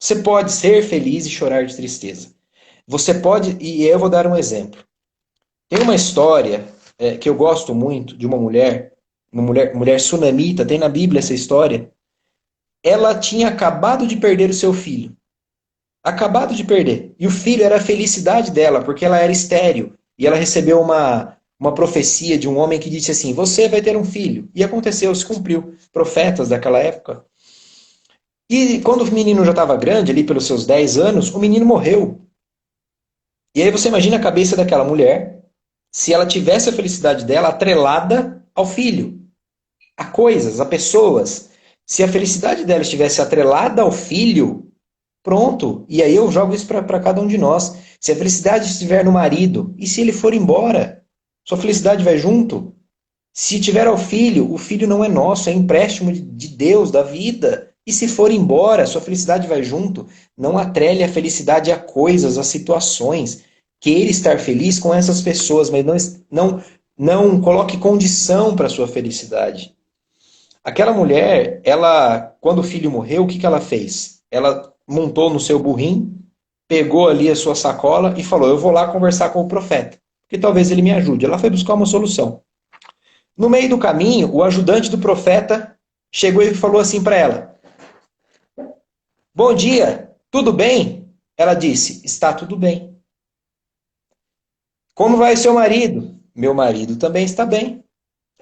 Você pode ser feliz e chorar de tristeza. Você pode, e eu vou dar um exemplo. Tem uma história que eu gosto muito de uma mulher sunamita, tem na Bíblia essa história. Ela tinha acabado de perder o seu filho. Acabado de perder. E o filho era a felicidade dela, porque ela era estéril. E ela recebeu uma profecia de um homem que disse assim, você vai ter um filho. E aconteceu, se cumpriu. Profetas daquela época. E quando o menino já estava grande, ali pelos seus 10 anos, o menino morreu. E aí você imagina a cabeça daquela mulher, se ela tivesse a felicidade dela atrelada ao filho, a coisas, a pessoas. Se a felicidade dela estivesse atrelada ao filho, pronto. E aí eu jogo isso para cada um de nós. Se a felicidade estiver no marido, e se ele for embora? Sua felicidade vai junto? Se tiver ao filho, o filho não é nosso, é empréstimo de Deus, da vida. E se for embora, sua felicidade vai junto. Não atrele a felicidade a coisas, a situações. Queira estar feliz com essas pessoas, mas não coloque condição para a sua felicidade. Aquela mulher, ela, quando o filho morreu, o que ela fez? Ela montou no seu burrinho, pegou ali a sua sacola e falou, eu vou lá conversar com o profeta, que talvez ele me ajude. Ela foi buscar uma solução. No meio do caminho, o ajudante do profeta chegou e falou assim para ela, bom dia, tudo bem? Ela disse, está tudo bem. Como vai o seu marido? Meu marido também está bem.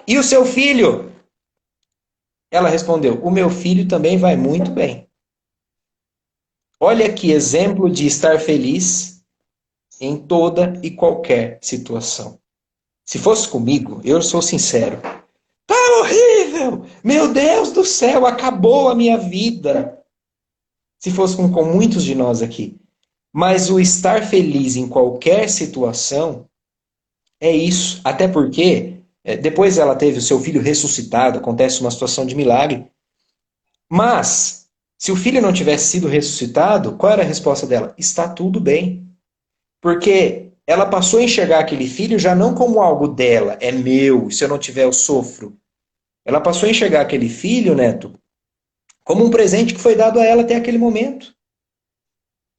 E o seu filho? Ela respondeu, o meu filho também vai muito bem. Olha que exemplo de estar feliz em toda e qualquer situação. Se fosse comigo, eu sou sincero. Tá horrível! Meu Deus do céu, acabou a minha vida. Se fosse com muitos de nós aqui. Mas o estar feliz em qualquer situação é isso. Até porque depois ela teve o seu filho ressuscitado, acontece uma situação de milagre. Mas, se o filho não tivesse sido ressuscitado, qual era a resposta dela? Está tudo bem. Porque ela passou a enxergar aquele filho já não como algo dela, é meu, se eu não tiver eu sofro. Ela passou a enxergar aquele filho, Neto, como um presente que foi dado a ela até aquele momento.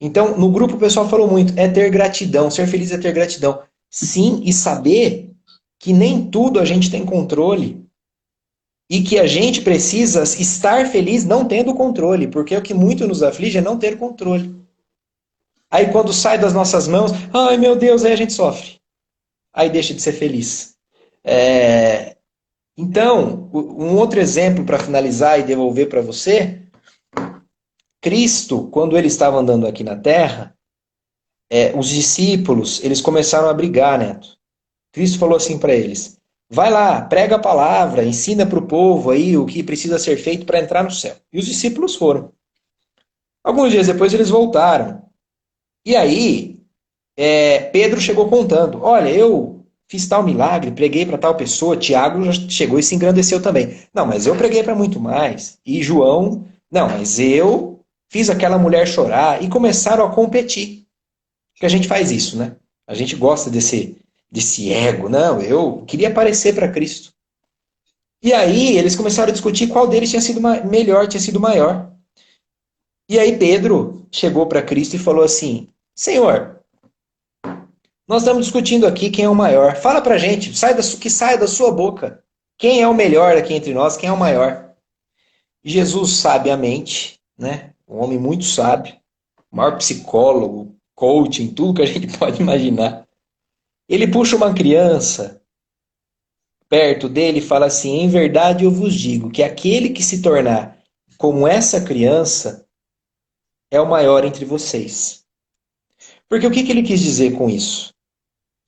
Então, no grupo o pessoal falou muito, é ter gratidão, ser feliz é ter gratidão. Sim, e saber que nem tudo a gente tem controle. E que a gente precisa estar feliz não tendo controle, porque o que muito nos aflige é não ter controle. Aí quando sai das nossas mãos, ai meu Deus, aí a gente sofre. Aí deixa de ser feliz. Então, um outro exemplo para finalizar e devolver para você, Cristo, quando ele estava andando aqui na Terra, os discípulos, eles começaram a brigar, Neto. Cristo falou assim para eles, vai lá, prega a palavra, ensina para o povo aí o que precisa ser feito para entrar no céu. E os discípulos foram. Alguns dias depois eles voltaram. E aí, Pedro chegou contando, olha, eu fiz tal milagre, preguei para tal pessoa, Tiago já chegou e se engrandeceu também. Não, mas eu preguei para muito mais. E João, não, mas eu fiz aquela mulher chorar. E começaram a competir. Porque a gente faz isso, né? A gente gosta desse ego. Não, eu queria aparecer para Cristo. E aí eles começaram a discutir qual deles tinha sido melhor, tinha sido maior. E aí Pedro chegou para Cristo e falou assim, Senhor, nós estamos discutindo aqui quem é o maior. Fala pra gente, que saia da sua boca. Quem é o melhor aqui entre nós? Quem é o maior? Jesus, sabiamente, né? Um homem muito sábio, o maior psicólogo, coaching, tudo que a gente pode imaginar. Ele puxa uma criança perto dele e fala assim: em verdade eu vos digo que aquele que se tornar como essa criança é o maior entre vocês. Porque o que ele quis dizer com isso?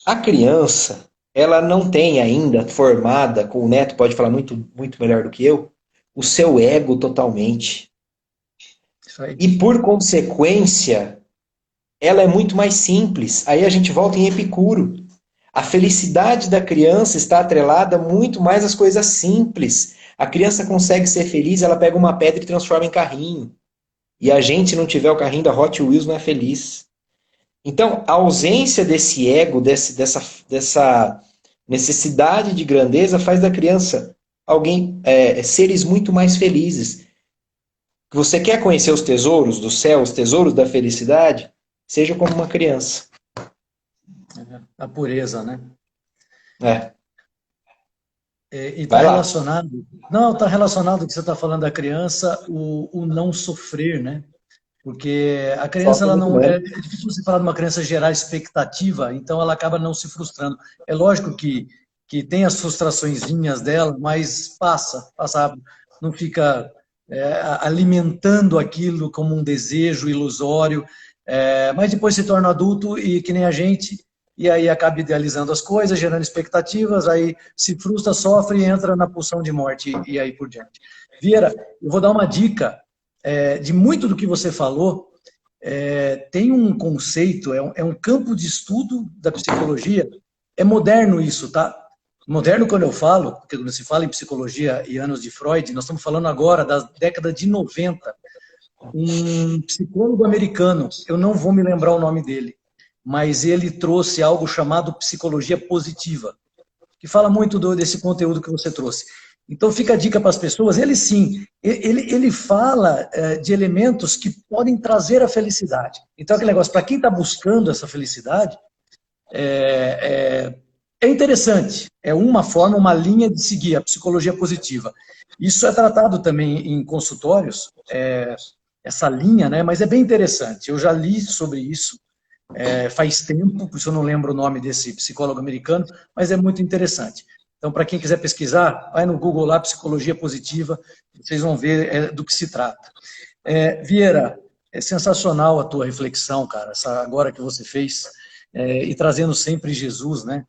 A criança, ela não tem ainda formada, com o Neto pode falar muito, muito melhor do que eu, o seu ego totalmente. Isso aí. E por consequência, ela é muito mais simples. Aí a gente volta em Epicuro. A felicidade da criança está atrelada muito mais às coisas simples. A criança consegue ser feliz, ela pega uma pedra e transforma em carrinho. E a gente, se não tiver o carrinho da Hot Wheels, não é feliz. Então, a ausência desse ego, dessa necessidade de grandeza, faz da criança seres muito mais felizes. Você quer conhecer os tesouros do céu, os tesouros da felicidade? Seja como uma criança. A pureza, né? É. E está Vai lá. relacionado. Não, está relacionado com o que você está falando da criança, o não sofrer, né? Porque a criança, Sofre ela muito não. É menos. difícil você falar de uma criança gerar expectativa, então ela acaba não se frustrando. É lógico que tem as frustraçõezinhas dela, mas passa rápido. Não fica alimentando aquilo como um desejo ilusório, mas depois se torna adulto e que nem a gente, e aí acaba idealizando as coisas, gerando expectativas, aí se frustra, sofre e entra na pulsão de morte e aí por diante. Vieira, eu vou dar uma dica de muito do que você falou. Tem um conceito, é um campo de estudo da psicologia, é moderno isso, tá? Moderno quando eu falo, porque quando se fala em psicologia e anos de Freud, nós estamos falando agora da década de 90. Um psicólogo americano, eu não vou me lembrar o nome dele, mas ele trouxe algo chamado psicologia positiva, que fala muito desse conteúdo que você trouxe. Então fica a dica para as pessoas, ele sim, ele fala de elementos que podem trazer a felicidade. Então aquele negócio, para quem está buscando essa felicidade, é interessante, é uma forma, uma linha de seguir, a psicologia positiva. Isso é tratado também em consultórios, essa linha, né? Mas é bem interessante, eu já li sobre isso, faz tempo, por isso eu não lembro o nome desse psicólogo americano, mas é muito interessante. Então, para quem quiser pesquisar, vai no Google lá, Psicologia Positiva, vocês vão ver do que se trata. Vieira, é sensacional a tua reflexão, cara, agora que você fez, e trazendo sempre Jesus, né,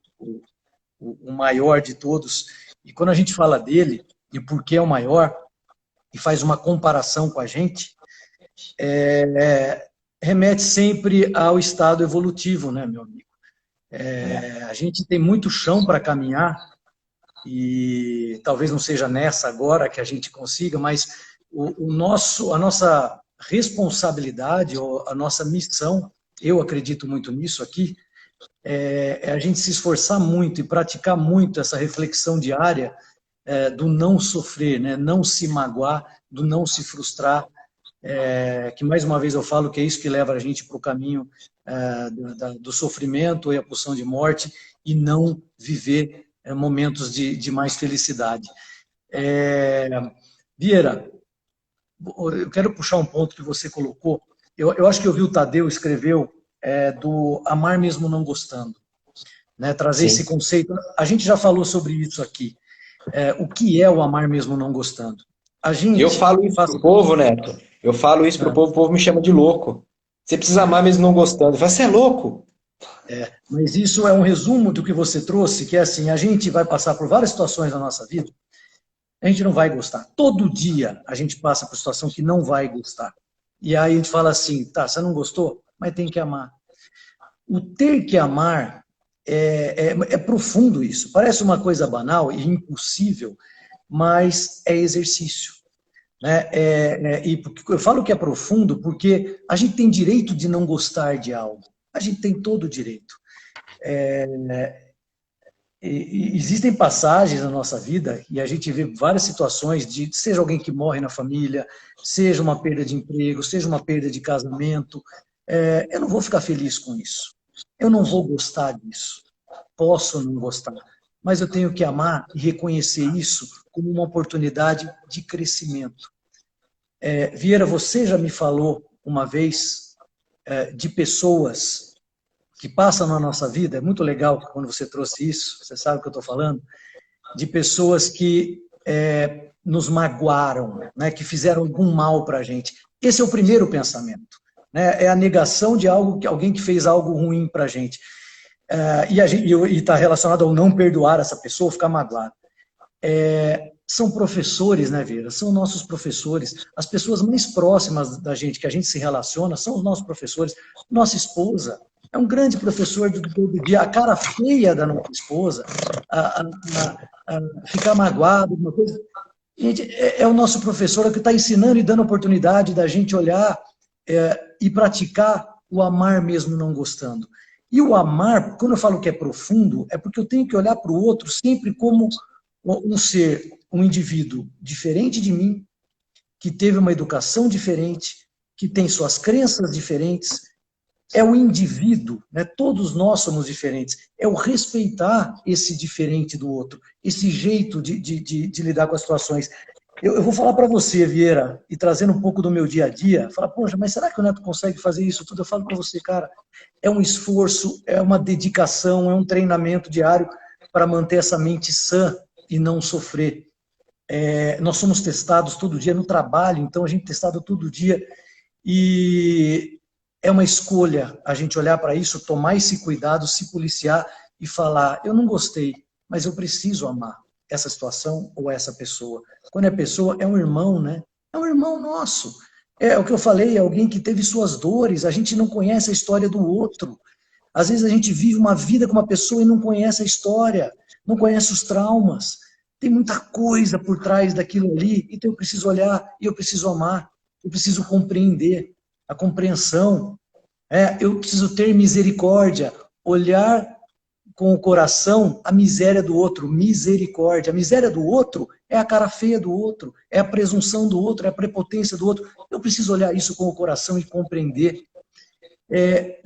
o maior de todos. E quando a gente fala dele, e por que é o maior, e faz uma comparação com a gente, é remete sempre ao estado evolutivo, né, meu amigo? A gente tem muito chão para caminhar e talvez não seja nessa agora que a gente consiga, mas a nossa responsabilidade, ou a nossa missão, eu acredito muito nisso aqui, é a gente se esforçar muito e praticar muito essa reflexão diária do não sofrer, né? Não se magoar, do não se frustrar, que mais uma vez eu falo que é isso que leva a gente para o caminho do sofrimento e a pulsão de morte, e não viver momentos de mais felicidade. Vieira, eu quero puxar um ponto que você colocou. Eu acho que eu vi o Tadeu escreveu do amar mesmo não gostando, né? Trazer esse conceito. A gente já falou sobre isso aqui. O que é o amar mesmo não gostando? Eu falo isso pro povo, Neto. Eu falo isso pro povo, o povo me chama de louco. Você precisa amar mesmo não gostando. Eu falo, você é louco? Mas isso é um resumo do que você trouxe, que é assim, a gente vai passar por várias situações na nossa vida, a gente não vai gostar. Todo dia a gente passa por situação que não vai gostar. E aí a gente fala assim, tá, você não gostou? Mas tem que amar. O ter que amar é profundo isso. Parece uma coisa banal e impossível, mas é exercício. Né? E eu falo que é profundo porque a gente tem direito de não gostar de algo. A gente tem todo o direito. Existem passagens na nossa vida e a gente vê várias situações seja alguém que morre na família, seja uma perda de emprego, seja uma perda de casamento. Eu não vou ficar feliz com isso. Eu não vou gostar disso. Posso não gostar. Mas eu tenho que amar e reconhecer isso como uma oportunidade de crescimento. Vieira, você já me falou uma vez de pessoas que passam na nossa vida, é muito legal quando você trouxe isso, você sabe o que eu estou falando, de pessoas que nos magoaram, né, que fizeram algum mal para a gente. Esse é o primeiro pensamento, né, é a negação de alguém que fez algo ruim para a gente. E está relacionado ao não perdoar essa pessoa, ficar magoado. São professores, né, Vera? São nossos professores. As pessoas mais próximas da gente, que a gente se relaciona, são os nossos professores. Nossa esposa é um grande professor do dia. A cara feia da nossa esposa, ficar magoado, alguma coisa. Gente, é o nosso professor que está ensinando e dando oportunidade da gente olhar e praticar o amar mesmo não gostando. E o amar, quando eu falo que é profundo, é porque eu tenho que olhar para o outro sempre como um ser, um indivíduo diferente de mim, que teve uma educação diferente, que tem suas crenças diferentes. É o indivíduo, né? Todos nós somos diferentes. É o respeitar esse diferente do outro, esse jeito de lidar com as situações. Eu vou falar para você, Vieira, e trazendo um pouco do meu dia a dia, falar, poxa, mas será que o Neto consegue fazer isso tudo? Eu falo para você, cara, é um esforço, é uma dedicação, é um treinamento diário para manter essa mente sã e não sofrer. Nós somos testados todo dia no trabalho, então a gente é testado todo dia, e é uma escolha a gente olhar para isso, tomar esse cuidado, se policiar e falar, eu não gostei, mas eu preciso amar essa situação ou essa pessoa. Quando é pessoa, é um irmão, né? É um irmão nosso. É o que eu falei, é alguém que teve suas dores, a gente não conhece a história do outro. Às vezes a gente vive uma vida com uma pessoa e não conhece a história, não conhece os traumas. Tem muita coisa por trás daquilo ali, então eu preciso olhar e eu preciso amar, eu preciso compreender. A compreensão, eu preciso ter misericórdia, olhar com o coração a miséria do outro, misericórdia. A miséria do outro é a cara feia do outro, é a presunção do outro, é a prepotência do outro. Eu preciso olhar isso com o coração e compreender.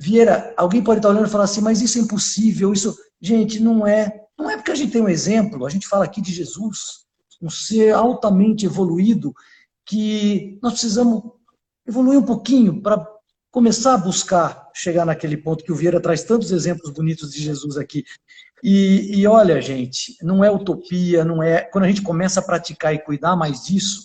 Vieira, alguém pode estar olhando e falar assim, mas isso é impossível, isso... Gente, não é porque a gente tem um exemplo, a gente fala aqui de Jesus, um ser altamente evoluído, que nós precisamos evoluir um pouquinho para começar a buscar chegar naquele ponto que o Vieira traz tantos exemplos bonitos de Jesus aqui. E olha, gente, não é utopia, não é... Quando a gente começa a praticar e cuidar mais disso,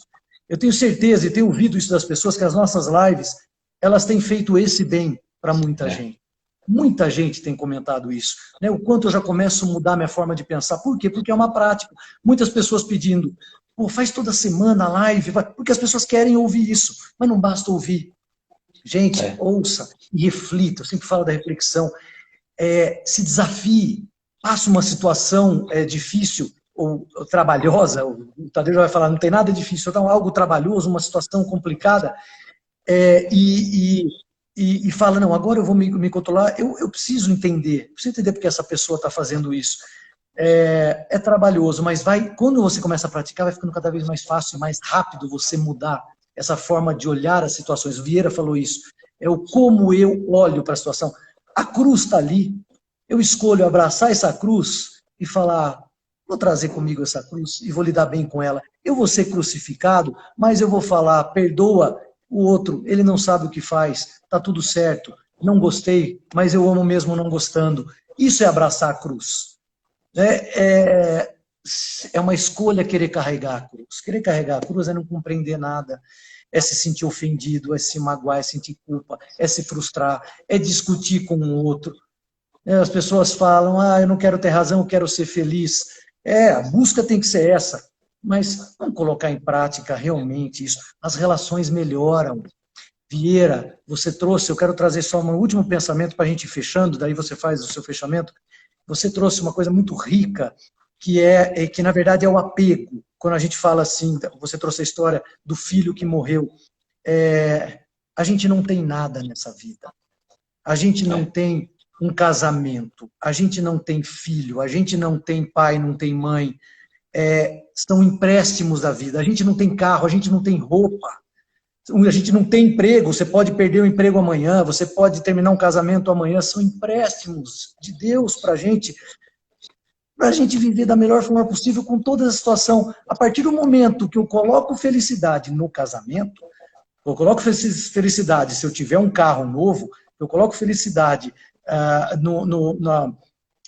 eu tenho certeza e tenho ouvido isso das pessoas, que as nossas lives, elas têm feito esse bem para muita gente. Muita gente tem comentado isso, né? O quanto eu já começo a mudar minha forma de pensar. Por quê? Porque é uma prática. Muitas pessoas pedindo, pô, faz toda semana live, porque as pessoas querem ouvir isso, mas não basta ouvir. Gente, ouça e reflita. Eu sempre falo da reflexão. Se desafie, passe uma situação difícil ou trabalhosa. O Tadeu já vai falar, não tem nada difícil, então algo trabalhoso, uma situação complicada, e fala, não, agora eu vou me controlar, eu preciso entender porque essa pessoa está fazendo isso. É trabalhoso, mas quando você começa a praticar, vai ficando cada vez mais fácil, mais rápido você mudar essa forma de olhar as situações. O Vieira falou isso, é o como eu olho para a situação. A cruz está ali, eu escolho abraçar essa cruz e falar, vou trazer comigo essa cruz e vou lidar bem com ela. Eu vou ser crucificado, mas eu vou falar, perdoa o outro, ele não sabe o que faz, está tudo certo, não gostei, mas eu amo mesmo não gostando. Isso é abraçar a cruz. É uma escolha querer carregar a cruz. Querer carregar a cruz é não compreender nada, é se sentir ofendido, é se magoar, é sentir culpa, é se frustrar, é discutir com o outro. As pessoas falam, eu não quero ter razão, eu quero ser feliz. A busca tem que ser essa, mas vamos colocar em prática realmente isso. As relações melhoram. Vieira, você trouxe, eu quero trazer só um último pensamento para a gente ir fechando, daí você faz o seu fechamento. Você trouxe uma coisa muito rica, que na verdade é o apego. Quando a gente fala assim, você trouxe a história do filho que morreu. A gente não tem nada nessa vida. A gente não tem um casamento, a gente não tem filho, a gente não tem pai, não tem mãe. São empréstimos da vida. A gente não tem carro, a gente não tem roupa. A gente não tem emprego, você pode perder o emprego amanhã, você pode terminar um casamento amanhã, são empréstimos de Deus para a gente viver da melhor forma possível com toda a situação. A partir do momento que eu coloco felicidade no casamento, eu coloco felicidade se eu tiver um carro novo, eu coloco felicidade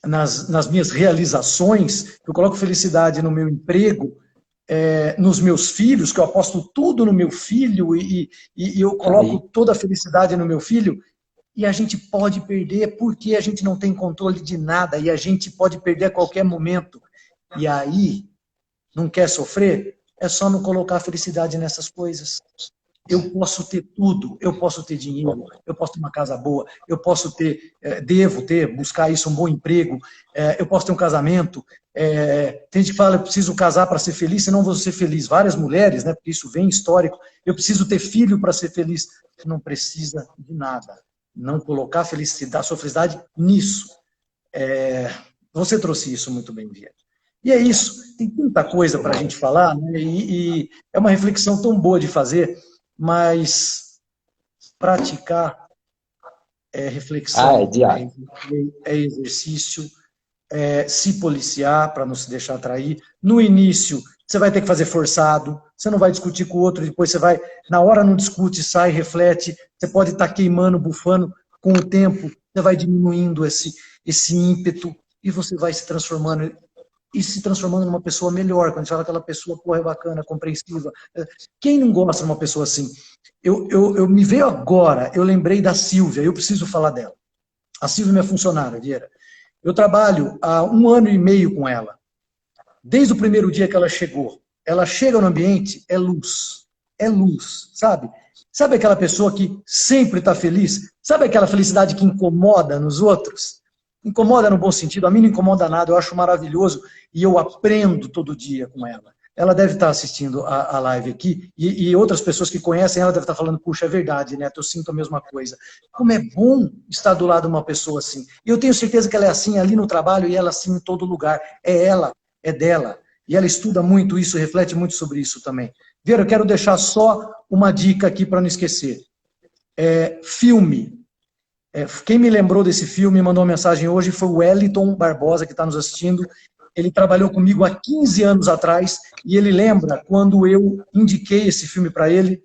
nas minhas realizações, eu coloco felicidade no meu emprego, nos meus filhos, que eu aposto tudo no meu filho e eu coloco toda a felicidade no meu filho, e a gente pode perder porque a gente não tem controle de nada e a gente pode perder a qualquer momento. E aí, não quer sofrer? É só não colocar felicidade nessas coisas. Eu posso ter tudo, eu posso ter dinheiro, eu posso ter uma casa boa, eu posso ter, buscar isso, um bom emprego, eu posso ter um casamento. Tem gente que fala, eu preciso casar para ser feliz, senão vou ser feliz. Várias mulheres, né, porque isso vem histórico, eu preciso ter filho para ser feliz. Não precisa de nada. Não colocar a sua felicidade nisso. Você trouxe isso muito bem, Vieira. E é isso, tem tanta coisa para a gente falar, né, e é uma reflexão tão boa de fazer, mas praticar reflexão, exercício, se policiar para não se deixar atrair. No início, você vai ter que fazer forçado, você não vai discutir com o outro, depois você vai, na hora não discute, sai, reflete, você pode estar queimando, bufando, com o tempo você vai diminuindo esse ímpeto e você vai se transformando numa pessoa melhor. Quando a gente fala aquela pessoa, é bacana, compreensiva. Quem não gosta de uma pessoa assim? Eu me veio agora, eu lembrei da Silvia, eu preciso falar dela. A Silvia é minha funcionária, Vieira. Eu trabalho há 1 ano e meio com ela. Desde o primeiro dia que ela chegou. Ela chega no ambiente, é luz, sabe? Sabe aquela pessoa que sempre está feliz? Sabe aquela felicidade que incomoda nos outros? Incomoda no bom sentido, a mim não incomoda nada, eu acho maravilhoso e eu aprendo todo dia com ela. Ela deve estar assistindo a live aqui e outras pessoas que conhecem ela devem estar falando, puxa, é verdade, Neto, eu sinto a mesma coisa. Como é bom estar do lado de uma pessoa assim. E eu tenho certeza que ela é assim ali no trabalho e ela assim em todo lugar. É ela, é dela. E ela estuda muito isso, reflete muito sobre isso também. Vera, eu quero deixar só uma dica aqui para não esquecer. Filme. Quem me lembrou desse filme, mandou uma mensagem hoje, foi o Wellington Barbosa, que está nos assistindo. Ele trabalhou comigo há 15 anos atrás, e ele lembra quando eu indiquei esse filme para ele,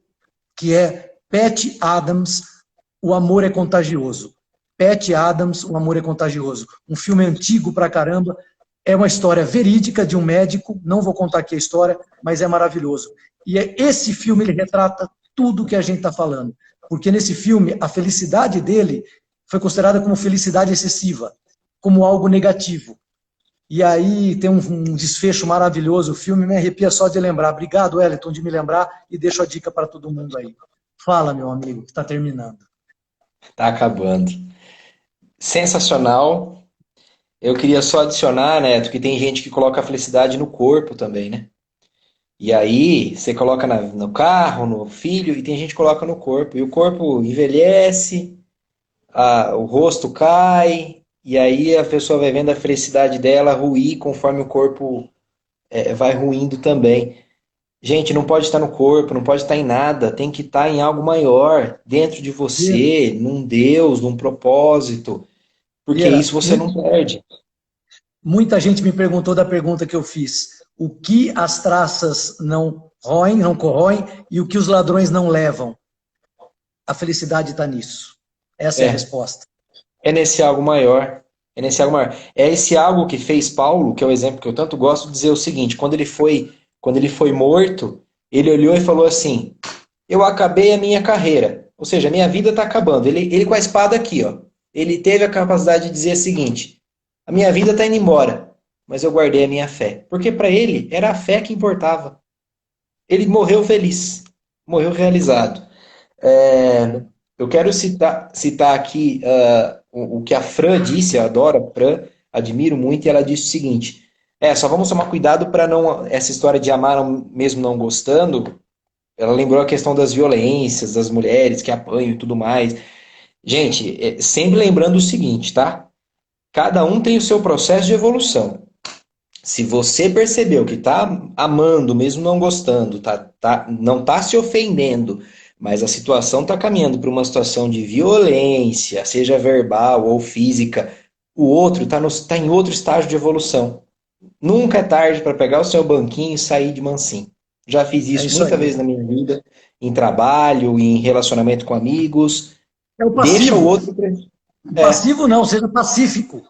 que é Patch Adams, O Amor é Contagioso. Patch Adams, O Amor é Contagioso. Um filme antigo pra caramba, é uma história verídica de um médico, não vou contar aqui a história, mas é maravilhoso. E esse filme, ele retrata tudo que a gente está falando. Porque nesse filme, a felicidade dele foi considerada como felicidade excessiva, como algo negativo. E aí tem um desfecho maravilhoso, o filme me arrepia só de lembrar. Obrigado, Wellington, de me lembrar, e deixo a dica para todo mundo aí. Fala, meu amigo, que está terminando. Tá acabando. Sensacional. Eu queria só adicionar, Neto, que tem gente que coloca a felicidade no corpo também, né? E aí, você coloca no carro, no filho, e tem gente que coloca no corpo. E o corpo envelhece, o rosto cai, e aí a pessoa vai vendo a felicidade dela ruir conforme o corpo vai ruindo também. Gente, não pode estar no corpo, não pode estar em nada, tem que estar em algo maior, dentro de Vieira, você, num Deus, num propósito, porque Vieira, isso você não perde. muita gente me perguntou da pergunta que eu fiz. O que as traças não roem, não corroem, e o que os ladrões não levam? A felicidade está nisso. Essa é a É, resposta. é nesse algo maior. É nesse algo maior. É esse algo que fez Paulo, que é o exemplo que eu tanto gosto de dizer o seguinte: quando ele foi morto, ele olhou e falou assim: eu acabei a minha carreira. Ou seja, a minha vida está acabando. Ele com a espada aqui, ó. Ele teve a capacidade de dizer o seguinte: a minha vida está indo embora, mas eu guardei a minha fé. Porque para ele era a fé que importava. Ele morreu feliz, morreu realizado. Eu quero citar aqui o que a Fran disse, eu adoro a Fran, admiro muito, e ela disse o seguinte: só vamos tomar cuidado para não essa história de amar mesmo não gostando. Ela lembrou a questão das violências, das mulheres que apanham e tudo mais. Gente, sempre lembrando o seguinte, tá? Cada um tem o seu processo de evolução. Se você percebeu que tá amando, mesmo não gostando, não tá se ofendendo, mas a situação tá caminhando para uma situação de violência, seja verbal ou física, o outro tá em outro estágio de evolução. Nunca é tarde para pegar o seu banquinho e sair de mansinho. Já fiz É isso isso muitas aí. vezes na minha vida, em trabalho, em relacionamento com amigos. É o Deixa o passivo. outro. É, Passivo não, seja pacífico.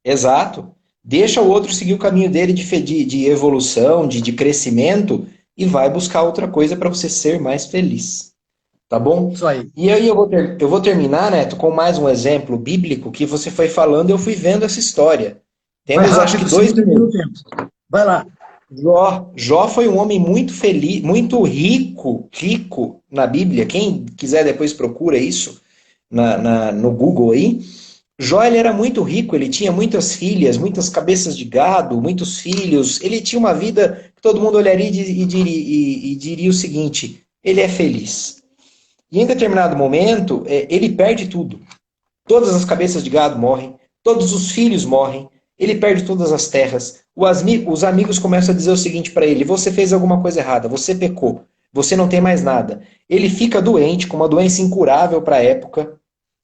exato. Deixa o outro seguir o caminho dele de evolução, de crescimento, e vai buscar outra coisa para você ser mais feliz. Tá bom? Isso aí. E aí eu vou terminar, Neto, com mais um exemplo bíblico que você foi falando e eu fui vendo essa história. Vai Temos acho que rápido, senão 2 minutos. termina o tempo. Vai lá. Jó foi um homem muito feliz, muito rico na Bíblia. Quem quiser depois procura isso no Google aí. Jó ele era muito rico, ele tinha muitas filhas, muitas cabeças de gado, muitos filhos. Ele tinha uma vida que todo mundo olharia e diria o seguinte: ele é feliz. E em determinado momento, ele perde tudo. Todas as cabeças de gado morrem, todos os filhos morrem, ele perde todas as terras. Os amigos começam a dizer o seguinte para ele: você fez alguma coisa errada, você pecou, você não tem mais nada. Ele fica doente, com uma doença incurável para a época,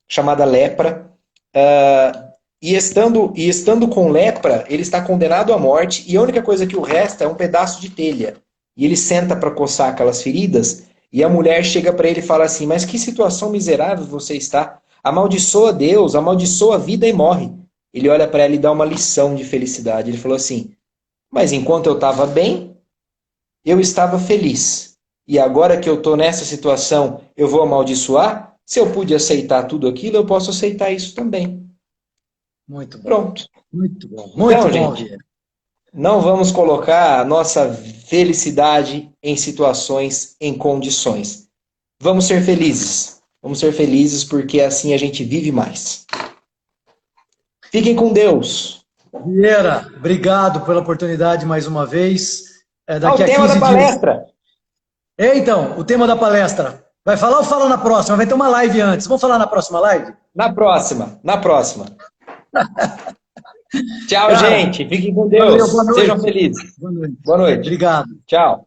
chamada lepra. E estando com lepra, ele está condenado à morte, e a única coisa que o resta é um pedaço de telha. E ele senta para coçar aquelas feridas, e a mulher chega para ele e fala assim: mas que situação miserável você está? Amaldiçoa Deus, amaldiçoa a vida e morre. Ele olha para ela e dá uma lição de felicidade. Ele falou assim: mas enquanto eu estava bem, eu estava feliz. E agora que eu estou nessa situação, eu vou amaldiçoar? Se eu pude aceitar tudo aquilo, eu posso aceitar isso também. Muito bom. Pronto. Muito bom. Muito Então, bom, gente, Vieira. não vamos colocar a nossa felicidade em situações, em condições. Vamos ser felizes. Vamos ser felizes porque assim a gente vive mais. Fiquem com Deus. Vieira, obrigado pela oportunidade mais uma vez. Ah, Daqui o a tema da 15 dias. palestra. Então, o tema da palestra. Vai falar ou fala na próxima? Vai ter uma live antes. Vamos falar na próxima live? Na próxima. Na próxima. Tchau, Cara, gente. Fiquem com valeu, boa Deus. Sejam noite. felizes. Boa noite. Boa noite. Obrigado. Tchau.